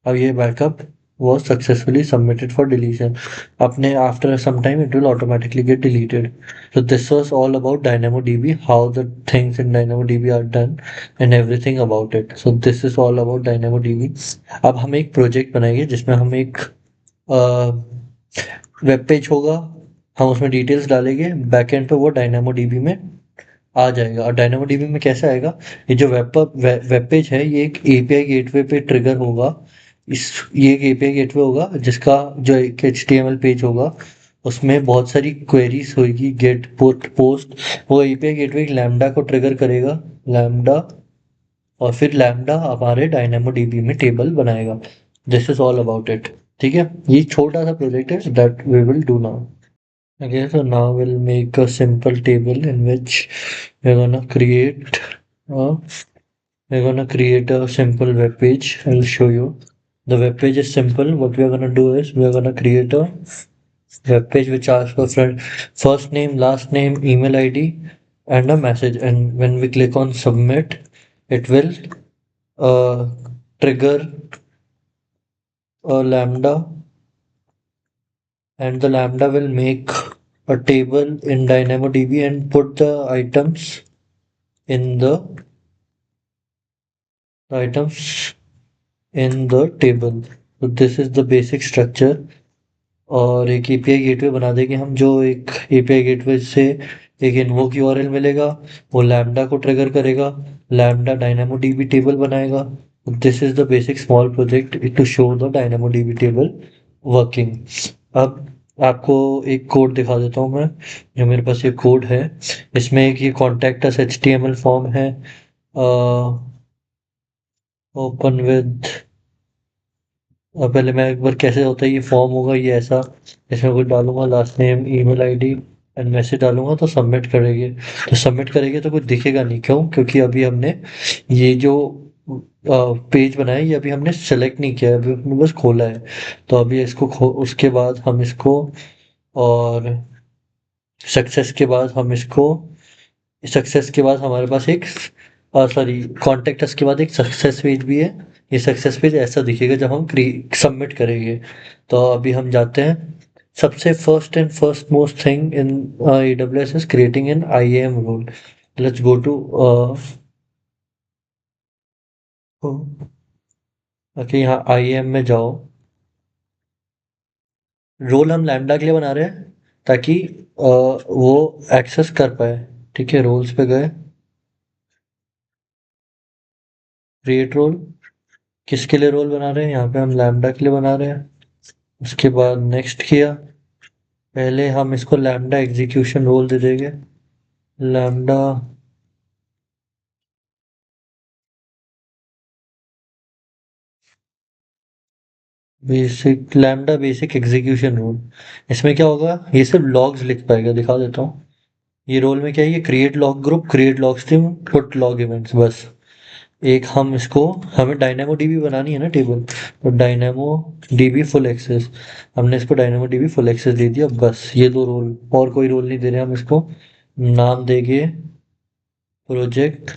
अब ये backup was successfully submitted for deletion. अपने after some time it will automatically get deleted. So this was all about DynamoDB, how the things in DynamoDB are done and everything about it. So this is all about DynamoDB. अब हम एक project बनाएंगे जिसमें हम एक web page होगा, हम उसमें डिटेल्स डालेंगे, बैकएंड पे वो DynamoDB में आ जाएगा। और DynamoDB में कैसे आएगा, ये जो वेब पेज है ये एक API गेटवे पे ट्रिगर होगा। इस ये एक API गेटवे होगा जिसका जो एक HTML पेज होगा उसमें बहुत सारी क्वेरीज होगी, गेट पुट पोस्ट। वो API गेटवे एक लैम्डा को ट्रिगर करेगा, लैम्डा, और फिर लैम्डा हमारे DynamoDB में टेबल बनाएगा। This is all about it. ठीक है, ये छोटा सा प्रोजेक्ट है that we will do now. Okay, so now we'll make a simple table in which we're gonna create a a simple web page. I'll show you. The web page is simple. What we are gonna do is we are gonna create a web page which asks for first name, last name, email ID, and a message. And when we click on submit, it will uh, trigger a lambda, and the lambda will make a table in DynamoDB and put the in the items in the table. So this is the basic structure. और एक API gateway बना देंगे हम, जो एक API gateway से एक invoke URL मिलेगा, वो लैम्डा को ट्रिगर करेगा, लैम्डा DynamoDB टेबल बनाएगा। This is the basic small project to show the DynamoDB table working. अब आपको एक कोड दिखा देता हूँ मैं, जो मेरे पास ये कोड है। इसमें एक ये कॉन्टैक्ट अस HTML फॉर्म है, ओपन विद, पहले मैं एक बार कैसे होता है ये फॉर्म होगा, ये ऐसा, इसमें कुछ डालूंगा, last name, email ID and message डालूंगा, तो सबमिट करेंगे। तो सबमिट करेंगे तो कुछ दिखेगा नहीं, क्यों, क्योंकि अभी हमने ये जो पेज बनाया ये अभी हमने सेलेक्ट नहीं किया है, अभी हमने बस खोला है। तो अभी इसको उसके बाद हम इसको, और सक्सेस के बाद हम इसको सक्सेस के बाद हमारे पास एक सॉरी कॉन्टेक्ट अस के बाद एक सक्सेस पेज भी है। ये सक्सेस पेज ऐसा दिखेगा जब हम सबमिट करेंगे। तो अभी हम जाते हैं। सबसे first most thing in AWS is creating an IAM role. Let's go to okay, यहाँ IAM में जाओ। रोल हम लैम्डा के लिए बना रहे हैं ताकि वो एक्सेस कर पाए। ठीक है, रोल्स पे गए, क्रिएट रोल। किसके लिए रोल बना रहे हैं? यहाँ पे हम लैम्डा के लिए बना रहे हैं। उसके बाद नेक्स्ट किया। पहले हम इसको लैम्डा एग्जीक्यूशन रोल दे देंगे। Lambda basic execution role. इसमें क्या होगा, ये सिर्फ लॉग्स लिख पाएगा। दिखा देता हूँ। ये रोल में क्या है, ये create log group, create log stream, put log events, बस। एक हम इसको हमें डायनेमो डीबी बनानी है ना टेबल, तो डायनेमो डीबी फुल एक्सेस, हमने इसको डायनेमो डीबी फुल एक्सेस दे दिया। बस ये दो रोल, और कोई रोल नहीं दे रहे हम इसको। नाम देंगे project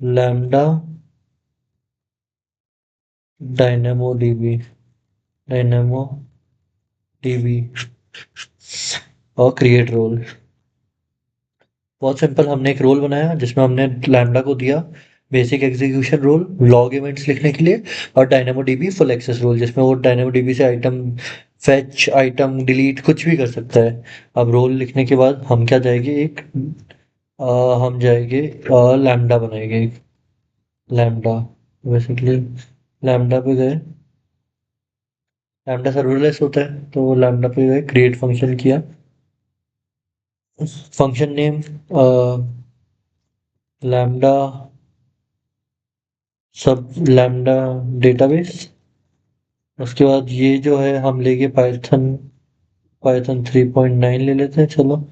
lambda dynamo DB, dynamo DB, और क्रिएट रोल। बहुत सिंपल, हमने एक रोल बनाया जिसमें हमने लैम्डा को दिया basic execution role log events लिखने के लिए, और dynamo DB full access role जिसमें वो डायनेमो डीबी से आइटम फेच, आइटम डिलीट, कुछ भी कर सकता है। अब रोल लिखने के बाद हम क्या जाएंगे, हम जाएंगे लैम्डा बनाएंगे एक लैम्डा। बेसिकली लैम्डा पे गए, लैम्डा सर्वरलेस होता है तो लैम्डा पे गए, क्रिएट फंक्शन किया। फंक्शन नेम लैम्डा सब लैम्डा डेटाबेस। उसके बाद ये जो है हम लेंगे पाइथन, पाइथन 3.9 ले लेते हैं, चलो।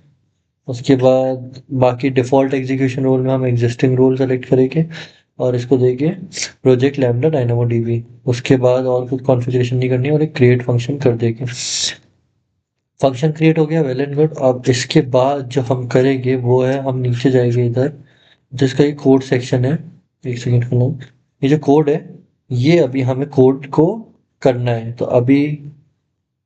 उसके बाद बाकी डिफ़ॉल्ट एग्जीक्यूशन रोल में हम एग्जिस्टिंग रोल सेलेक्ट करेंगे और इसको देंगे प्रोजेक्ट लैम्डा डायनामो डीबी। उसके बाद और कुछ कॉन्फ़िगरेशन नहीं करनी और एक क्रिएट फंक्शन कर देंगे। फंक्शन क्रिएट हो गया, वेल एंड गुड। अब इसके बाद जो हम करेंगे वो है, हम नीचे जाएंगे इधर, जिसका ये कोड सेक्शन है। एक सेकेंड का नाम, ये जो कोड है, ये अभी हमें कोड को करना है। तो अभी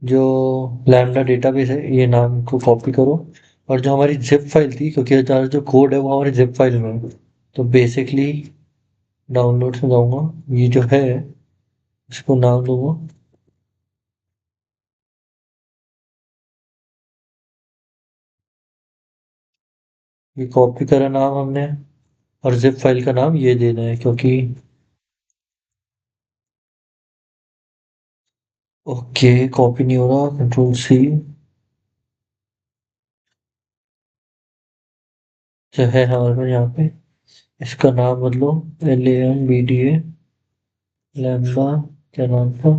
जो लैम्डा डेटाबेस है, ये नाम को कॉपी करो, और जो हमारी जिप फाइल थी, क्योंकि हमारा जो कोड है वो हमारी जिप फाइल में है, तो बेसिकली डाउनलोड्स में जाऊंगा, ये जो है इसको नाम दूंगा, ये कॉपी करा नाम हमने, और जिप फाइल का नाम ये देना है, क्योंकि ओके कॉपी नहीं हो रहा, कंट्रोल C। जो है हमारे पास यहाँ पे, इसका नाम बदलो, LAMBDA लैम्बा, क्या नाम था,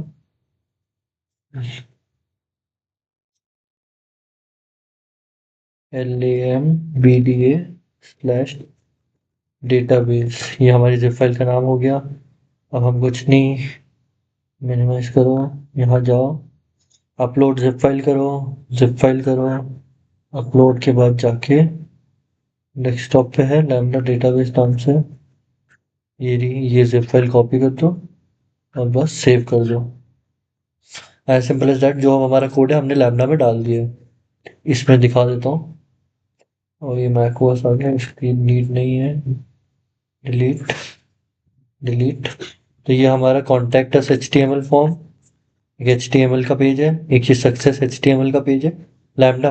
LAMBDA/डेटाबेस, ये हमारी जिप फाइल का नाम हो गया। अब हम कुछ नहीं, मिनिमाइज करो, यहाँ जाओ, अपलोड जिप फाइल करो, जिप फाइल करो, अपलोड के बाद जाके डेस्कटॉप पे है लैम्डा डेटाबेस नाम से, ये रही, ये जिप फाइल कॉपी कर दो और बस सेव कर दो। As simple as that. जो हमारा कोड है हमने लैम्डा में डाल दिया है। इसमें दिखा देता हूँ, और ये मैक ओएस आ गया, इसकी नीड नहीं है, डिलीट, डिलीट। तो ये हमारा कॉन्टैक्ट अस HTML फॉर्म, एक HTML का पेज है, एक ये सक्सेस HTML का पेज है। लैम्डा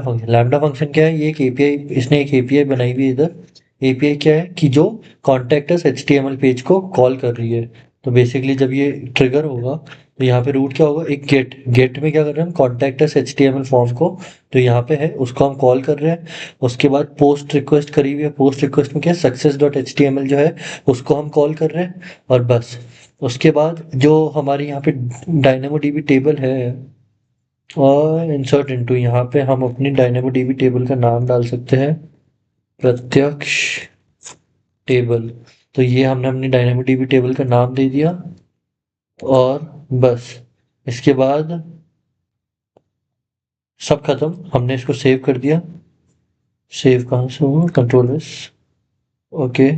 फंक्शन क्या है, ये एक एपीआई, इसने एक एपीआई बनाई हुई है इधर। एपीआई क्या है कि जो कॉन्टैक्ट अस HTML पेज को कॉल कर रही है। तो बेसिकली जब ये ट्रिगर होगा तो यहाँ पे रूट क्या होगा, एक गेट में क्या कर रहे हैं हम, कॉन्टैक्ट अस HTML फॉर्म को तो यहाँ पे है उसको हम कॉल कर रहे हैं। उसके बाद पोस्ट रिक्वेस्ट करी हुई है, पोस्ट रिक्वेस्ट में क्या है, सक्सेस डॉट HTML जो है उसको हम कॉल कर रहे हैं, और बस। उसके बाद जो हमारी यहाँ पे डायनेमो डीबी टेबल है, और इंसर्ट इनटू, यहाँ पे हम अपनी डायनेमो डीबी टेबल का नाम डाल सकते हैं, प्रत्यक्ष टेबल। तो ये हमने अपनी डायनेमो डीबी टेबल का नाम दे दिया, और बस। इसके बाद सब खत्म, हमने इसको सेव कर दिया। सेव कहाँ से हुआ, control S, okay,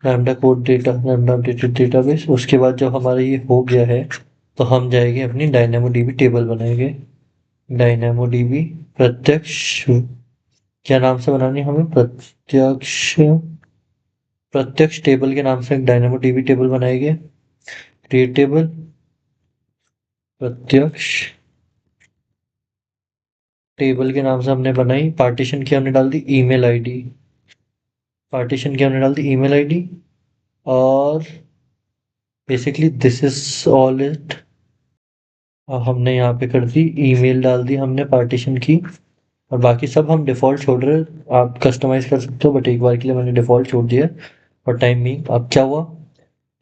lambda code data, lambda updated database. उसके बाद जब हमारा ये हो गया है तो हम जाएंगे अपनी डायनामोडीबी टेबल बनाएंगे। डायनामोडीबी प्रत्यक्ष, क्या नाम से बनानी है हमें, प्रत्यक्ष, प्रत्यक्ष टेबल के नाम से एक डायनामोडीबी टेबल बनाएंगे। क्रिएट टेबल, प्रत्यक्ष टेबल के नाम से हमने बनाई। पार्टीशन की हमने डाल दी ईमेल आईडी, पार्टीशन की हमने डाल दी ईमेल आईडी। और basically this is all it. हमने यहाँ पे कर दी ईमेल डाल दी हमने पार्टीशन की, और बाकी सब हम डिफ़ॉल्ट छोड़ रहे हैं। आप कस्टमाइज़ कर सकते हो, बट एक बार के लिए मैंने डिफ़ॉल्ट छोड़ दिया और टाइम बीइंग। अब क्या हुआ,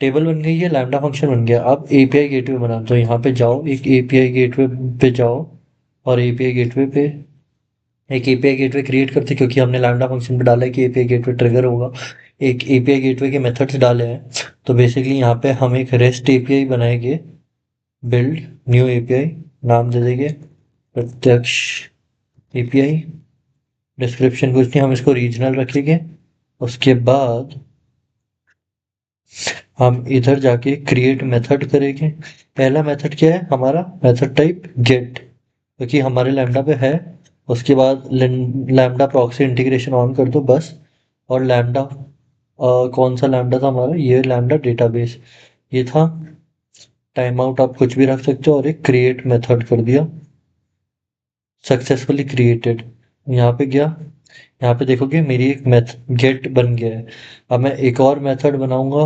टेबल बन गई है, लैम्डा फंक्शन बन गया। अब एपीआई गेटवे बना, तो यहाँ पे जाओ, एक एपीआई गेटवे पे जाओ, और एपीआई गेटवे पे एक एपीआई गेटवे क्रिएट करते, क्योंकि हमने लैम्डा फंक्शन पे डाला है कि एपीआई गेटवे ट्रिगर होगा। एक एपीआई गेटवे के मेथड्स डाले हैं, तो बेसिकली यहाँ पे हम एक रेस्ट एपीआई बनाएंगे। बिल्ड न्यू एपीआई नाम दे देंगे प्रत्यक्ष एपीआई। डिस्क्रिप्शन कुछ नहीं, हम इसको रीजनल रखेंगे। उसके बाद हम इधर जाके क्रिएट मेथड करेंगे। पहला मेथड क्या है हमारा, मेथड टाइप गेट, क्योंकि हमारे लैम्डा पे है। उसके बाद लैम्डा प्रॉक्सी इंटीग्रेशन ऑन कर दो बस। और लैम्डा कौन सा लैम्डा था हमारा, ये लैम्डा डेटाबेस ये था। टाइम आउट आप कुछ भी रख सकते हो, और एक क्रिएट मेथड कर दिया, सक्सेसफुली क्रिएटेड। यहाँ पे गया, यहाँ पे देखोगे मेरी एक मेथड गेट बन गया है। अब मैं एक और मेथड बनाऊंगा,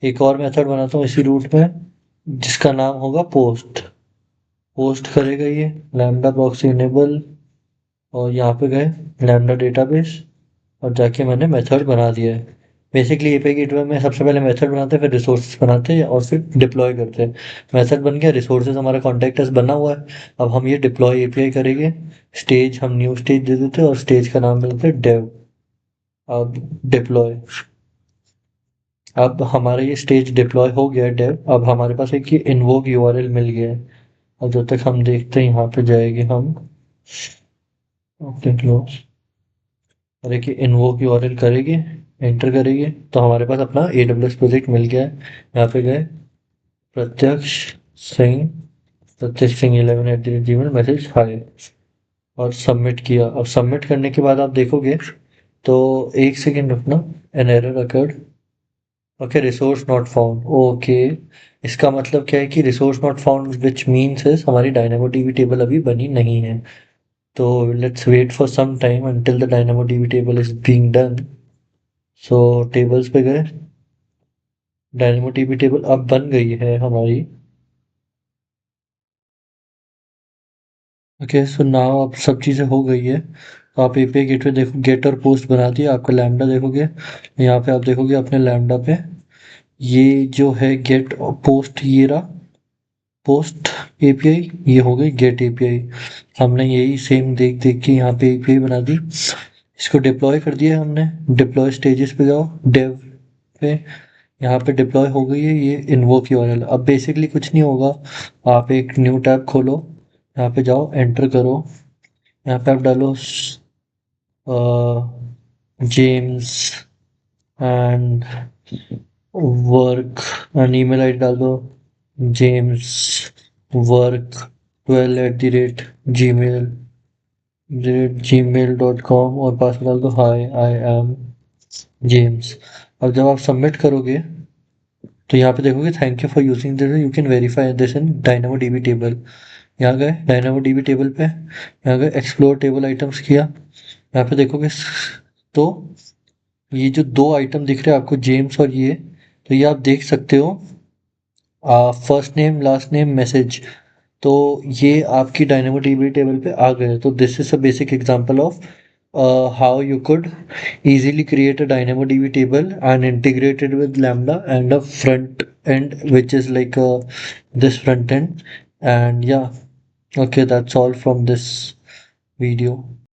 एक और मेथड बनाता हूँ इसी रूट में, जिसका नाम होगा पोस्ट। पोस्ट करेगा ये लैम्डा प्रॉक्सी इनेबल, और यहाँ पे गए लैम्डा डेटाबेस, और जाके मैंने मेथड बना दिया है। बेसिकली एपीआई गेटवे में सबसे पहले मेथड बनाते हैं, फिर रिसोर्सेज बनाते हैं, और फिर डिप्लॉय करते हैं। मेथड बन गया, रिसोर्सेज हमारा कॉन्टेक्ट बना हुआ है। अब हम ये डिप्लॉय एपीआई करेंगे। स्टेज हम न्यू स्टेज दे देते हैं, और स्टेज का नाम दे देते हैं डेव। अब डिप्लॉय, अब हमारा ये स्टेज डिप्लॉय हो गया है डेव। अब हमारे पास एक ये इन्वोक यूआरएल मिल गया है। और जब तक हम देखते हैं, यहाँ पे जाएंगे हम, ओके क्लोज, और एक इन्वोक यूआरएल करेंगे, एंटर करेंगे, तो हमारे पास अपना AWS प्रोजेक्ट मिल गया है। यहाँ पे गए प्रत्यक्ष सिंह, प्रत्यक्ष सिंह 11@gmail, मैसेज हाय, और सबमिट किया। अब सबमिट करने के बाद आप देखोगे तो एक सेकेंड रुकना, an error occurred, okay resource not found, okay. इसका मतलब क्या है कि resource not found which means is हमारी डायनामोडीबी टेबल अभी बनी नहीं है। तो let's wait for some time until the DynamoDB table is being done. So tables पे गए, डायनामोडीबी टेबल अब बन गई है हमारी। ओके सो नाउ अब सब चीज़ें हो गई है। तो आप एपीआई गेटवे देखो, गेट और पोस्ट बना दिया, आपका लैम्डा देखोगे, यहाँ पे आप देखोगे अपने लैम्डा पे ये जो है गेट और पोस्ट, ये रहा पोस्ट एपीआई, ये हो गई गेट एपीआई। हमने यही सेम देख देख के यहाँ पे एपीआई बना दी, इसको डिप्लॉय कर दिया हमने। डिप्लॉय स्टेजेस पे जाओ, डेव पे, यहाँ पे डिप्लॉय हो गई है ये इन्वोक यूआरएल। अब बेसिकली कुछ नहीं होगा, आप एक न्यू टैब खोलो, यहाँ पे जाओ, एंटर करो, यहाँ पे आप डालो James and work, and email ID डाल दो जेम्स वर्क 12@gmail gmail.com, और पासवर्ड डाल दो हाई आई एम जेम्स। अब जब आप सबमिट करोगे तो यहाँ पे देखोगे thank you for using this, you can verify this in dynamo dB table. यहाँ गए डायनामो डीबी टेबल पे, यहाँ गए एक्सप्लोर टेबल आइटम्स किया, यहाँ पे देखोगे तो ये जो दो आइटम दिख रहे हैं आपको, जेम्स और ये, तो ये आप देख सकते हो first name last name message. तो ये आपकी डायनामोडीबी टेबल पे आ गए। तो this is a basic example of how you could easily create a DynamoDB table and integrate it with Lambda and a front end, which is like this front end. And yeah, okay, that's all from this video.